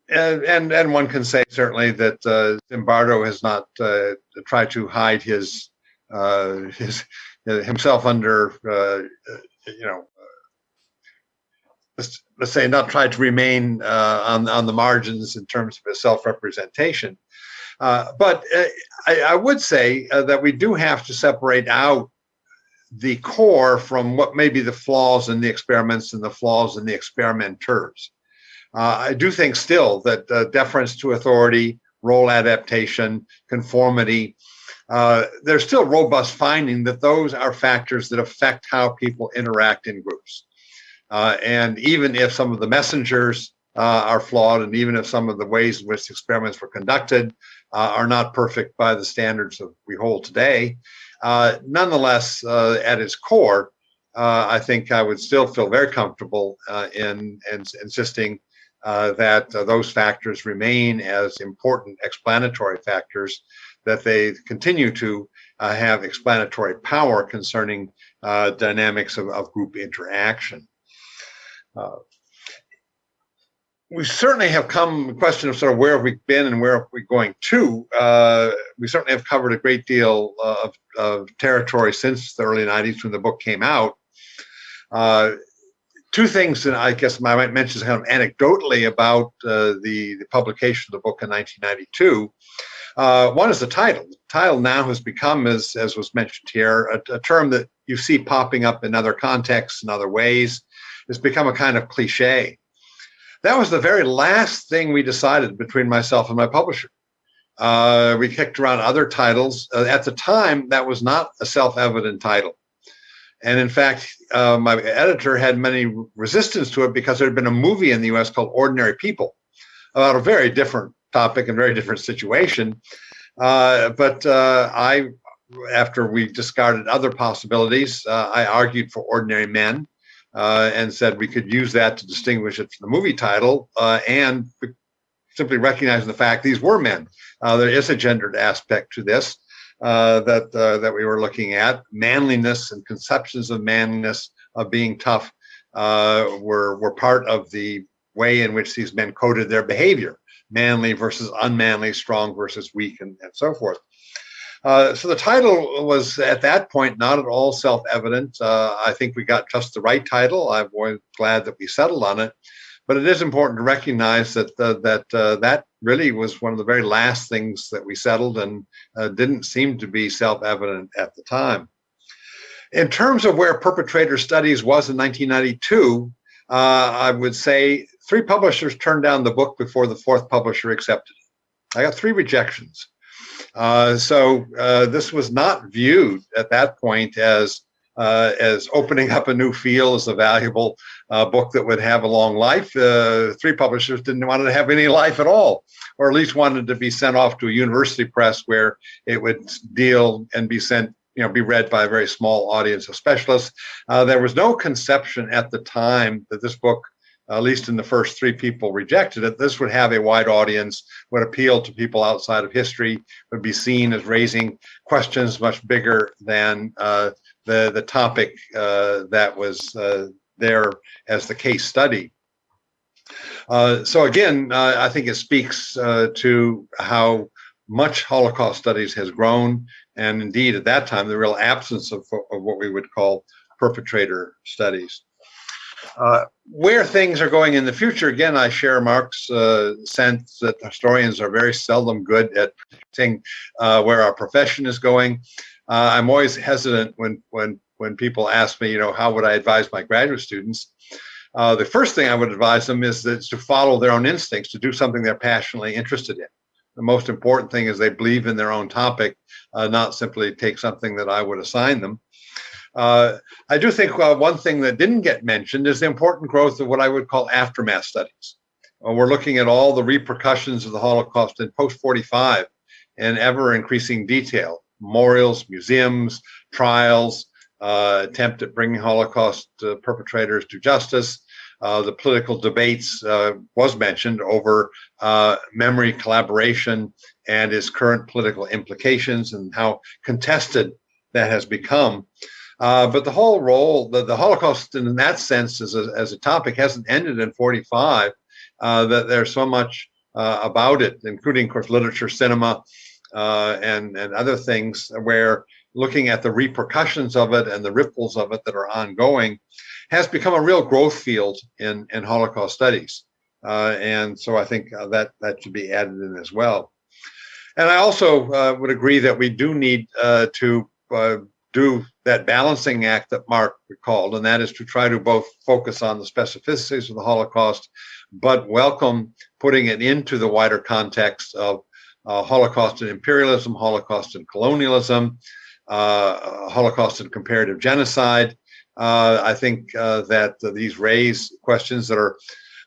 Speaker 3: one can say certainly that Zimbardo has not tried to hide himself under let's say not tried to remain on the margins in terms of his self-representation. But I would say that we do have to separate out the core from what may be the flaws in the experiments and the flaws in the experimenters. I do think still that deference to authority, role adaptation, conformity, there's still robust finding that those are factors that affect how people interact in groups. And even if some of the messengers are flawed, and even if some of the ways in which the experiments were conducted are not perfect by the standards that we hold today, nonetheless, at its core, I think I would still feel very comfortable in insisting that those factors remain as important explanatory factors, that they continue to have explanatory power concerning dynamics of group interaction. We certainly have come, the question of sort of where have we been and where are we going to, we certainly have covered a great deal of territory since the early 90s when the book came out. Two things that I guess I might mention kind of anecdotally about the publication of the book in 1992. One is the title. The title now has become, as was mentioned here, a term that you see popping up in other contexts and other ways. It's become a kind of cliche. That was the very last thing we decided between myself and my publisher. We kicked around other titles. At the time, that was not a self-evident title. And in fact, my editor had many resistance to it because there had been a movie in the US called Ordinary People about a very different topic and very different situation. But after we discarded other possibilities, I argued for Ordinary Men. And said we could use that to distinguish it from the movie title, and simply recognizing the fact these were men. There is a gendered aspect to this that we were looking at. Manliness and conceptions of manliness, of being tough, were part of the way in which these men coded their behavior: manly versus unmanly, strong versus weak, and so forth. So the title was at that point not at all self-evident. I think we got just the right title. I'm glad that we settled on it. But it is important to recognize that that really was one of the very last things that we settled, and didn't seem to be self-evident at the time. In terms of where perpetrator studies was in 1992, I would say 3 publishers turned down the book before the 4th publisher accepted it. I got 3 rejections. So this was not viewed at that point as opening up a new field, as a valuable book that would have a long life. 3 publishers didn't want it to have any life at all, or at least wanted to be sent off to a university press where it would deal and be sent, be read by a very small audience of specialists. There was no conception at the time that this book, at least in the first 3 people rejected it, this would have a wide audience, would appeal to people outside of history, would be seen as raising questions much bigger than the topic that was there as the case study. So again, I think it speaks to how much Holocaust studies has grown, and indeed at that time the real absence of what we would call perpetrator studies. Where things are going in the future, again, I share Mark's sense that historians are very seldom good at predicting where our profession is going. I'm always hesitant when people ask me, how would I advise my graduate students? The first thing I would advise them is to follow their own instincts, to do something they're passionately interested in. The most important thing is they believe in their own topic, not simply take something that I would assign them. I do think one thing that didn't get mentioned is the important growth of what I would call aftermath studies. We're looking at all the repercussions of the Holocaust in post-45 in ever increasing detail: memorials, museums, trials, attempt at bringing Holocaust perpetrators to justice. The political debates was mentioned over memory collaboration and its current political implications and how contested that has become. But the whole role, the Holocaust in that sense as a topic hasn't ended in 45, that there's so much about it, including, of course, literature, cinema, and other things, where looking at the repercussions of it and the ripples of it that are ongoing has become a real growth field in Holocaust studies. And so I think that should be added in as well. And I also would agree that we do need to do that balancing act that Mark recalled, and that is to try to both focus on the specificities of the Holocaust, but welcome putting it into the wider context of Holocaust and imperialism, Holocaust and colonialism, Holocaust and comparative genocide. I think that these raise questions that are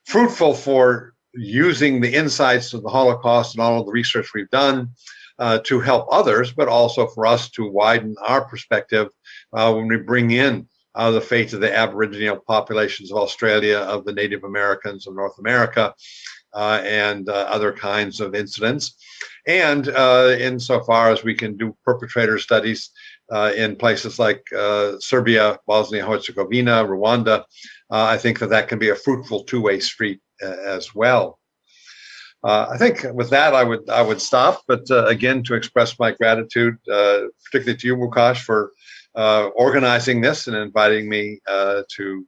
Speaker 3: fruitful for using the insights of the Holocaust and all of the research we've done to help others, but also for us to widen our perspective when we bring in the fate of the Aboriginal populations of Australia, of the Native Americans of North America, and other kinds of incidents. And insofar as we can do perpetrator studies in places like Serbia, Bosnia-Herzegovina, Rwanda, I think that can be a fruitful two-way street as well. I think with that I would stop, but again, to express my gratitude, particularly to you, Łukasz, for organizing this and inviting me to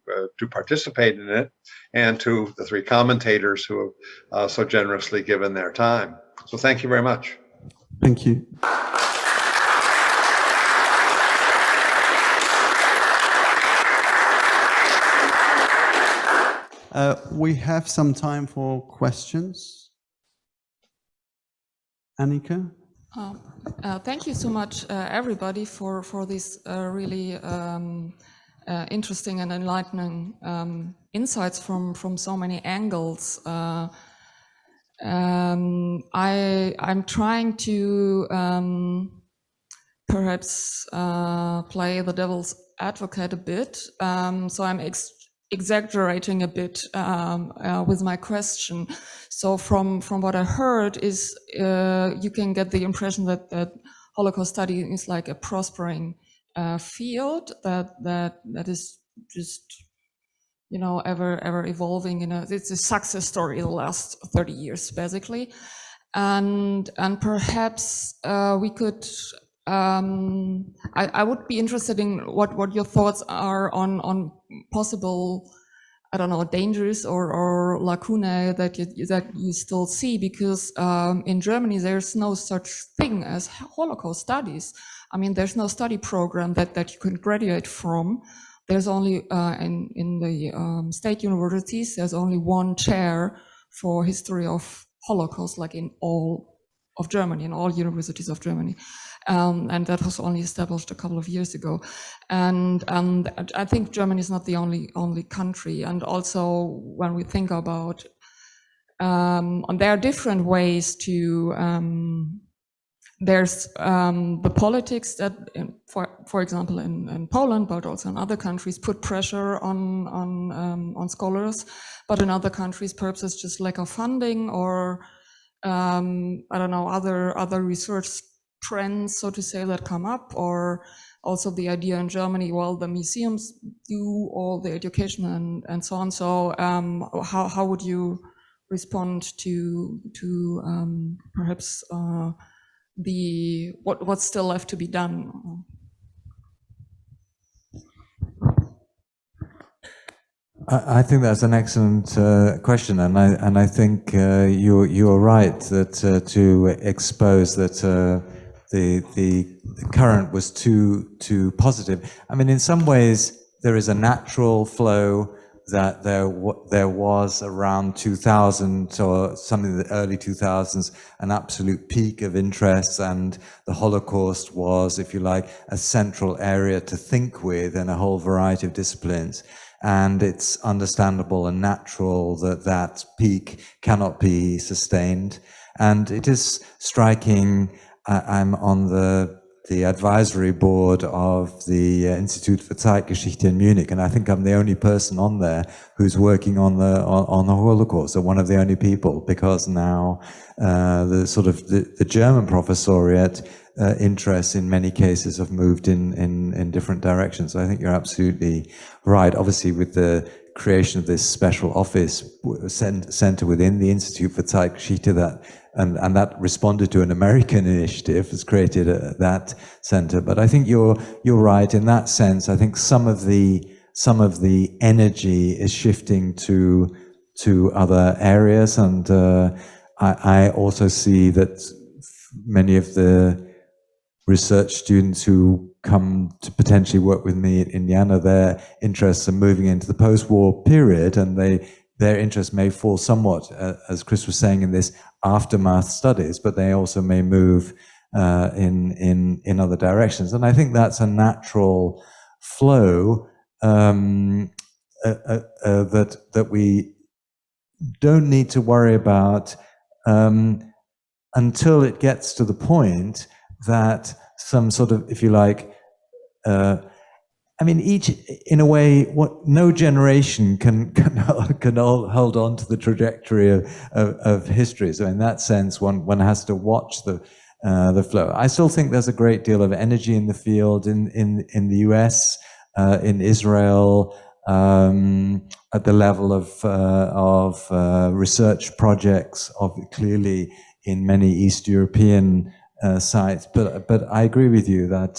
Speaker 3: participate in it, and to the three commentators who have so generously given their time. So thank you very much.
Speaker 2: Thank you. We have some time for questions. Annika?
Speaker 7: Thank you so much, everybody, for these really interesting and enlightening insights from so many angles. I'm trying to perhaps play the devil's advocate a bit, so I'm exaggerating a bit with my question. So from what I heard is you can get the impression that Holocaust study is like a prospering field that is just, you know, ever evolving. It's a success story the last 30 years basically, and perhaps we could. I would be interested in what your thoughts are on possible, I don't know, dangers or lacunae that you still see, because in Germany there's no such thing as Holocaust studies. I mean, there's no study program that you can graduate from. There's only in the state universities there's only one chair for history of Holocaust, like in all of Germany, in all universities of Germany. And that was only established a couple of years ago. And I think Germany is not the only country. And also when we think about, there are different ways to, there's the politics that, for example, in Poland, but also in other countries, put pressure on scholars. But in other countries, perhaps it's just lack of funding, or I don't know, other research trends, so to say, that come up, or also the idea in Germany, well, the museums do all the education and so on. So how would you respond to perhaps what's still left to be done?
Speaker 6: I think that's an excellent question, and I think you're right that to expose that the current was too positive. I mean, in some ways there is a natural flow that there was around 2000 or something in the early 2000s, an absolute peak of interest, and the Holocaust was, if you like, a central area to think with in a whole variety of disciplines. And it's understandable and natural that that peak cannot be sustained. And it is striking. I'm on the advisory board of the Institute for Zeitgeschichte in Munich, and I think I'm the only person on there who's working on the Holocaust, or one of the only people, because now the German professoriate interests in many cases have moved in different directions. So I think you're absolutely right. Obviously, with the creation of this special office center within the Institute for Zeitgeschichte, and that responded to an American initiative, has created that center. But I think you're right in that sense. I think some of the energy is shifting to other areas, and I also see that many of the research students who come to potentially work with me in Indiana, their interests are moving into the post-war period, and their interest may fall somewhat, as Chris was saying, in this aftermath studies, but they also may move in other directions. And I think that's a natural flow that we don't need to worry about until it gets to the point that some sort of, if you like, I mean, each, in a way, what no generation can hold on to the trajectory of history. So in that sense, one has to watch the flow. I still think there's a great deal of energy in the field in the US, in Israel, at the level of research projects, clearly in many East European sites. But I agree with you that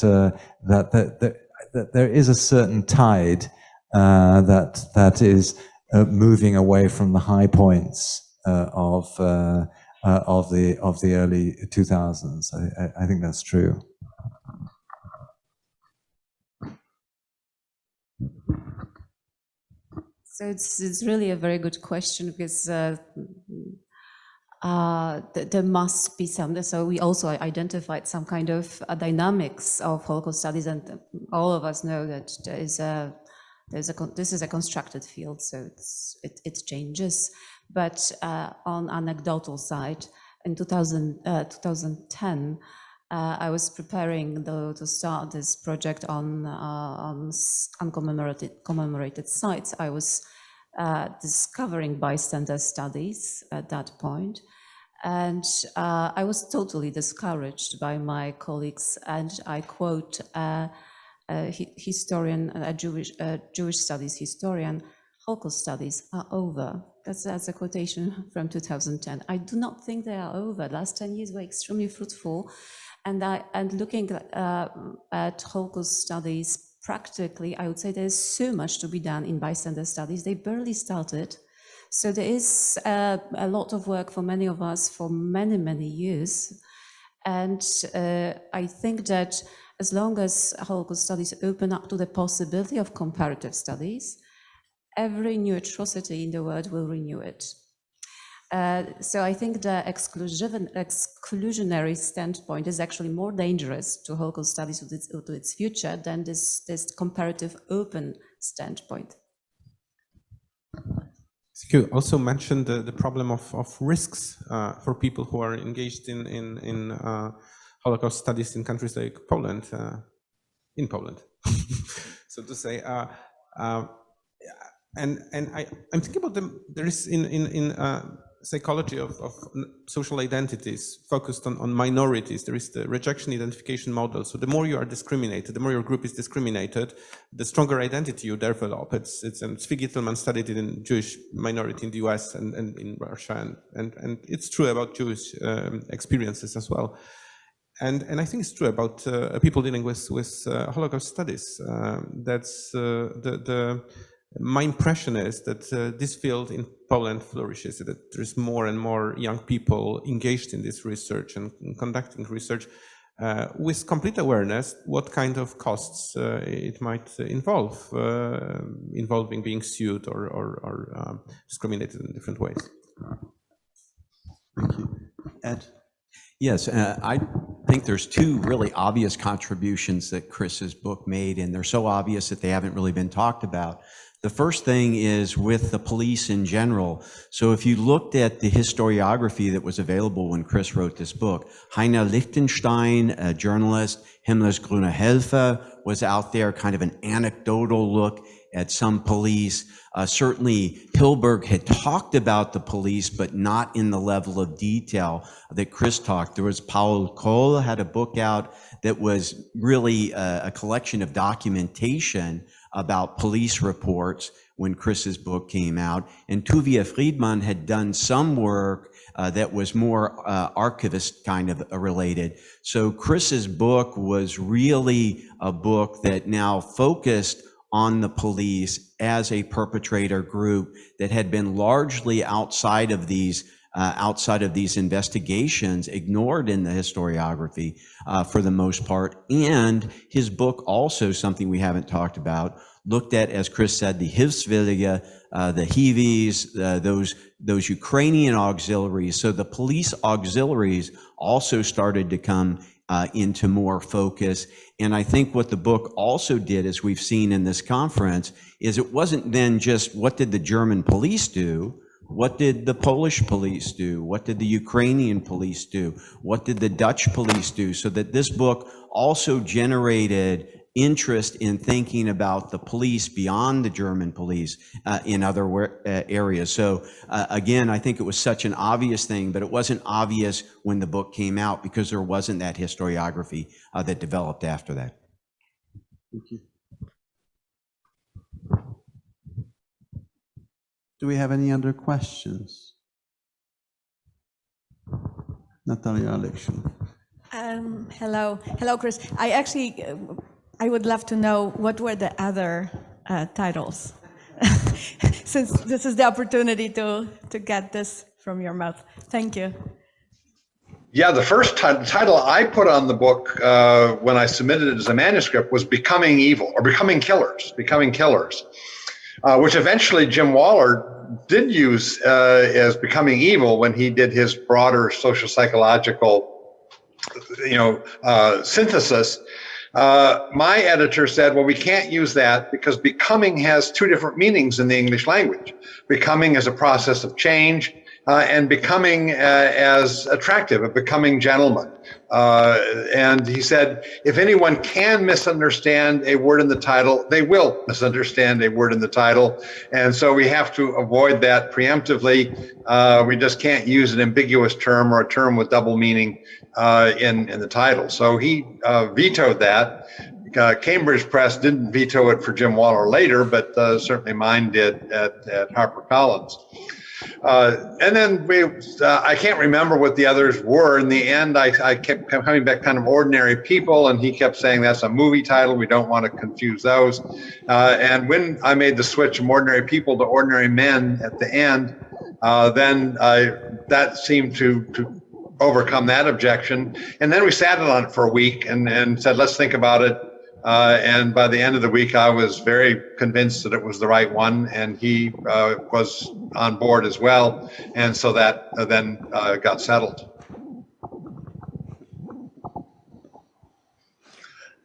Speaker 6: that there is a certain tide that is moving away from the high points of the early 2000s. I think that's true.
Speaker 5: So it's really a very good question, because there must be some. So we also identified some kind of dynamics of Holocaust studies, and all of us know that this is a constructed field, so it changes. But on anecdotal side, in 2010, I was preparing to start this project on commemorated sites. I was discovering bystander studies at that point, and I was totally discouraged by my colleagues. And I quote a historian, a Jewish studies historian: "Holocaust studies are over." That's a quotation from 2010. I do not think they are over. The last 10 years were extremely fruitful. And looking at Holocaust studies practically, I would say there's so much to be done in bystander studies. They barely started. So there is a lot of work for many of us for many, many years. And I think that as long as Holocaust studies open up to the possibility of comparative studies, every new atrocity in the world will renew it. So I think the exclusionary standpoint is actually more dangerous to Holocaust studies to its future than this comparative open standpoint.
Speaker 4: You also mentioned the problem of risks for people who are engaged in Holocaust studies in countries like Poland, in Poland, so to say. And I'm thinking about there is in psychology of social identities focused on minorities, there is the rejection identification model. So the more you are discriminated, the more your group is discriminated, the stronger identity you develop. It's Zvi Gittelman studied it in Jewish minority in the US and in Russia, and it's true about Jewish experiences as well. And I think it's true about people dealing with Holocaust studies. That's my impression is that this field in Poland flourishes, that there's more and more young people engaged in this research and conducting research with complete awareness what kind of costs it might involve, involving being sued or discriminated in different ways.
Speaker 8: Thank you. Ed? Yes, I think there's two really obvious contributions that Chris's book made, and they're so obvious that they haven't really been talked about. The first thing is with the police in general. So if you looked at the historiography that was available when Chris wrote this book, Heiner Lichtenstein, a journalist, Himmler's Grüne Helfer, was out there, kind of an anecdotal look at some police. Certainly Hilberg had talked about the police, but not in the level of detail that Chris talked. There was Paul Kohl had a book out that was really a collection of documentation about police reports when Chris's book came out. And Tuvia Friedman had done some work that was more archivist kind of related. So Chris's book was really a book that now focused on the police as a perpetrator group that had been largely outside of these investigations, ignored in the historiography for the most part. And his book also, something we haven't talked about, looked at, as Chris said, the Hilfswillige, the Hiwis, those Ukrainian auxiliaries. So the police auxiliaries also started to come into more focus. And I think what the book also did, as we've seen in this conference, is it wasn't then just what did the German police do, What did the Polish police do? What did the Ukrainian police do? What did the Dutch police do? So that this book also generated interest in thinking about the police beyond the German police in other areas. So again, I think it was such an obvious thing, but it wasn't obvious when the book came out because there wasn't that historiography that developed after that.
Speaker 2: Thank you. Do we have any other questions? Natalia Alexiou.
Speaker 9: Hello, Chris. I would love to know what were the other titles, since this is the opportunity to get this from your mouth. Thank you.
Speaker 3: Yeah, the first title I put on the book when I submitted it as a manuscript was Becoming Evil, or Becoming Killers, which eventually Jim Waller did use as Becoming Evil when he did his broader social psychological, synthesis. My editor said, well, we can't use that because becoming has two different meanings in the English language. Becoming is a process of change, and becoming as attractive, a becoming gentleman. And he said, if anyone can misunderstand a word in the title, they will misunderstand a word in the title. And so we have to avoid that preemptively. We just can't use an ambiguous term or a term with double meaning in the title. So he vetoed that. Cambridge Press didn't veto it for Jim Waller later, but certainly mine did at HarperCollins. And then I can't remember what the others were. In the end, I kept coming back kind of Ordinary People, and he kept saying that's a movie title. We don't want to confuse those. And when I made the switch from Ordinary People to Ordinary Men at the end, then that seemed to overcome that objection. And then we sat on it for a week and said, let's think about it. And by the end of the week, I was very convinced that it was the right one, and he was on board as well. And so that then got settled.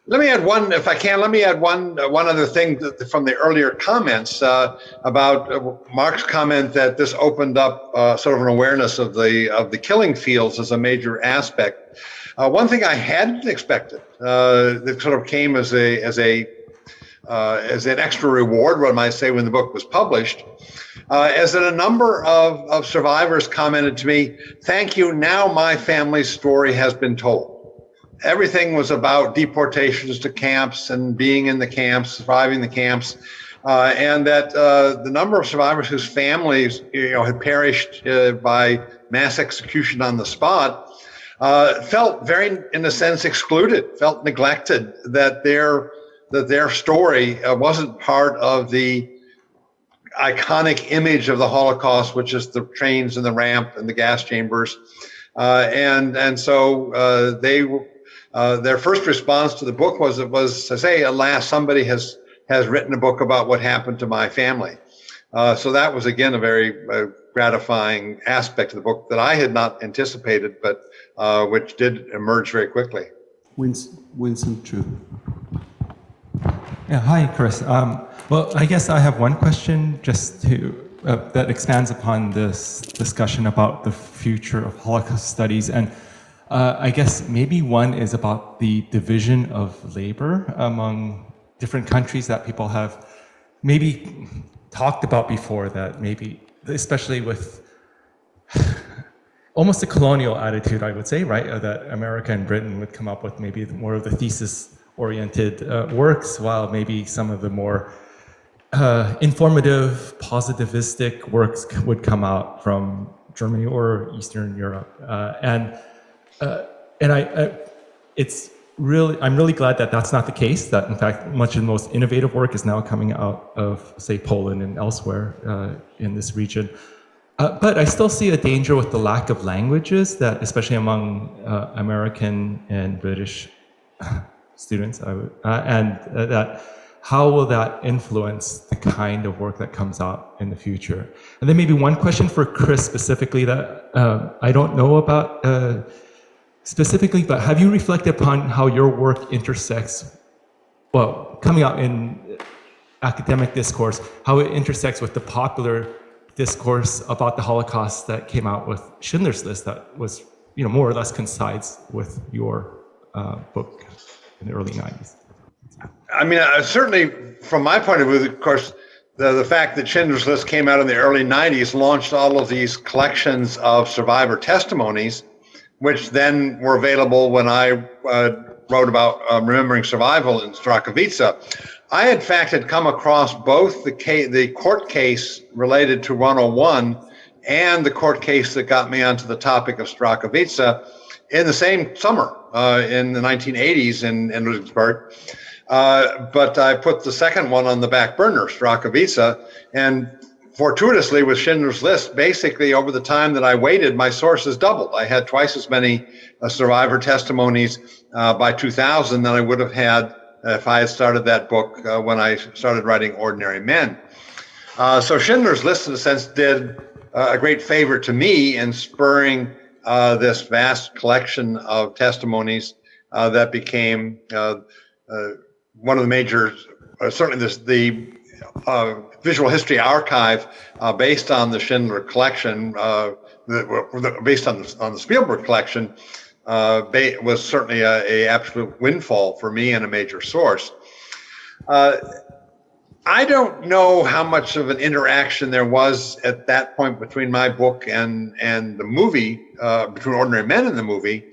Speaker 3: Let me add one, if I can, one other thing from the earlier comments about Mark's comment that this opened up sort of an awareness of the killing fields as a major aspect. One thing I hadn't expected that sort of came as an extra reward, one might say, when the book was published, is that a number of survivors commented to me, "Thank you, now my family's story has been told." Everything was about deportations to camps and being in the camps, surviving the camps, and that the number of survivors whose families, had perished by mass execution on the spot, felt very, in a sense, excluded, felt neglected, that their story wasn't part of the iconic image of the Holocaust, which is the trains and the ramp and the gas chambers, and so their first response to the book was to say, "Alas, somebody has written a book about what happened to my family." So that was again a very gratifying aspect of the book that I had not anticipated, but which did emerge very quickly.
Speaker 2: Winston True.
Speaker 10: Yeah, hi, Chris. Well, I guess I have one question just to that expands upon this discussion about the future of Holocaust studies, and I guess maybe one is about the division of labor among different countries that people have maybe talked about before, that maybe, especially with almost a colonial attitude, I would say, right? That America and Britain would come up with maybe more of the thesis-oriented works, while maybe some of the more informative, positivistic works would come out from Germany or Eastern Europe. I'm really glad that that's not the case, that in fact, much of the most innovative work is now coming out of, say, Poland and elsewhere in this region. But I still see a danger with the lack of languages, that especially among American and British students, that how will that influence the kind of work that comes out in the future? And then maybe one question for Chris specifically that I don't know about specifically, but have you reflected upon how your work intersects, well, coming out in academic discourse, how it intersects with the popular discourse about the Holocaust that came out with Schindler's List that was, more or less coincides with your book in the early 90s.
Speaker 3: I mean, certainly from my point of view, of course, the fact that Schindler's List came out in the early 90s launched all of these collections of survivor testimonies, which then were available when I wrote about remembering survival in Czerwca. I, in fact, had come across both the court case related to 101 and the court case that got me onto the topic of Czerwca in the same summer in the 1980s in Ludwigsburg. But I put the second one on the back burner, Czerwca, and fortuitously with Schindler's List, basically over the time that I waited, my sources doubled. I had twice as many survivor testimonies by 2000 than I would have had if I had started that book when I started writing Ordinary Men. So Schindler's List, in a sense, did a great favor to me in spurring this vast collection of testimonies that became one of the major, certainly the visual history archive based on the Schindler collection, based on the Spielberg collection, was certainly a absolute windfall for me and a major source. I don't know how much of an interaction there was at that point between my book and the movie, between Ordinary Men and the movie,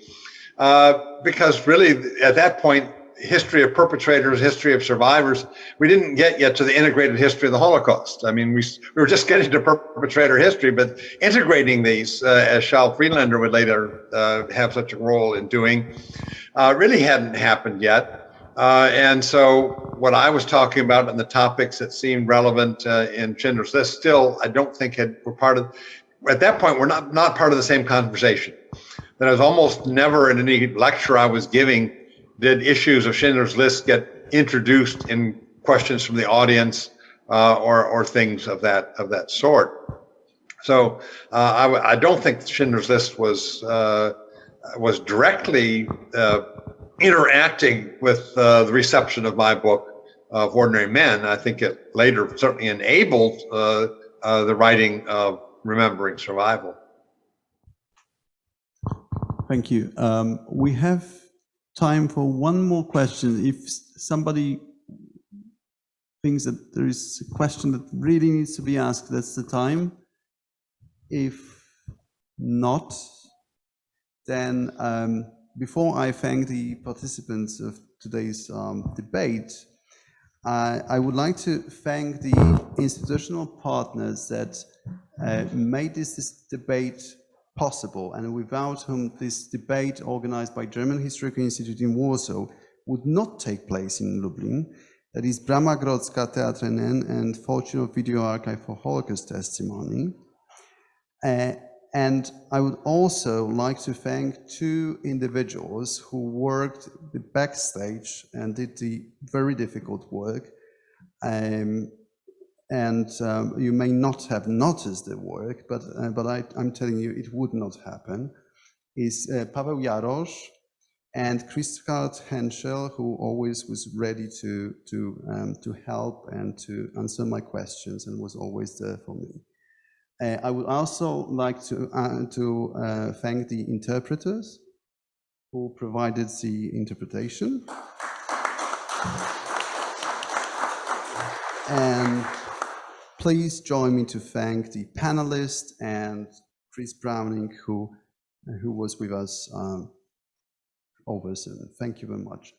Speaker 3: because really at that point, history of perpetrators, history of survivors, we didn't get yet to the integrated history of the Holocaust. I mean, we were just getting to perpetrator history, but integrating these, as Charles Friedlander would later have such a role in doing, really hadn't happened yet. And so what I was talking about and the topics that seemed relevant in Schindler's List still, I don't think were part of, at that point, we're not part of the same conversation. That I was almost never in any lecture I was giving did issues of Schindler's List get introduced in questions from the audience or things of that sort. So I don't think Schindler's List was directly interacting with the reception of my book of Ordinary Men. I think it later certainly enabled the writing of Remembering Survival.
Speaker 2: Thank you. We have time for one more question. If somebody thinks that there is a question that really needs to be asked, that's the time. If not, then before I thank the participants of today's debate, I would like to thank the institutional partners that made this debate possible, and without whom this debate organized by German Historical Institute in Warsaw would not take place in Lublin. That is Brama Grodzka Teatr NN and Fortune of Video Archive for Holocaust Testimony. And I would also like to thank two individuals who worked the backstage and did the very difficult work. You may not have noticed the work, but I'm telling you, it would not happen, is Paweł Jarosz and Christgard Henschel, who always was ready to help and to answer my questions and was always there for me. I would also like to thank the interpreters who provided the interpretation. And please join me to thank the panelists and Chris Browning, who was with us over Zoom. Thank you very much.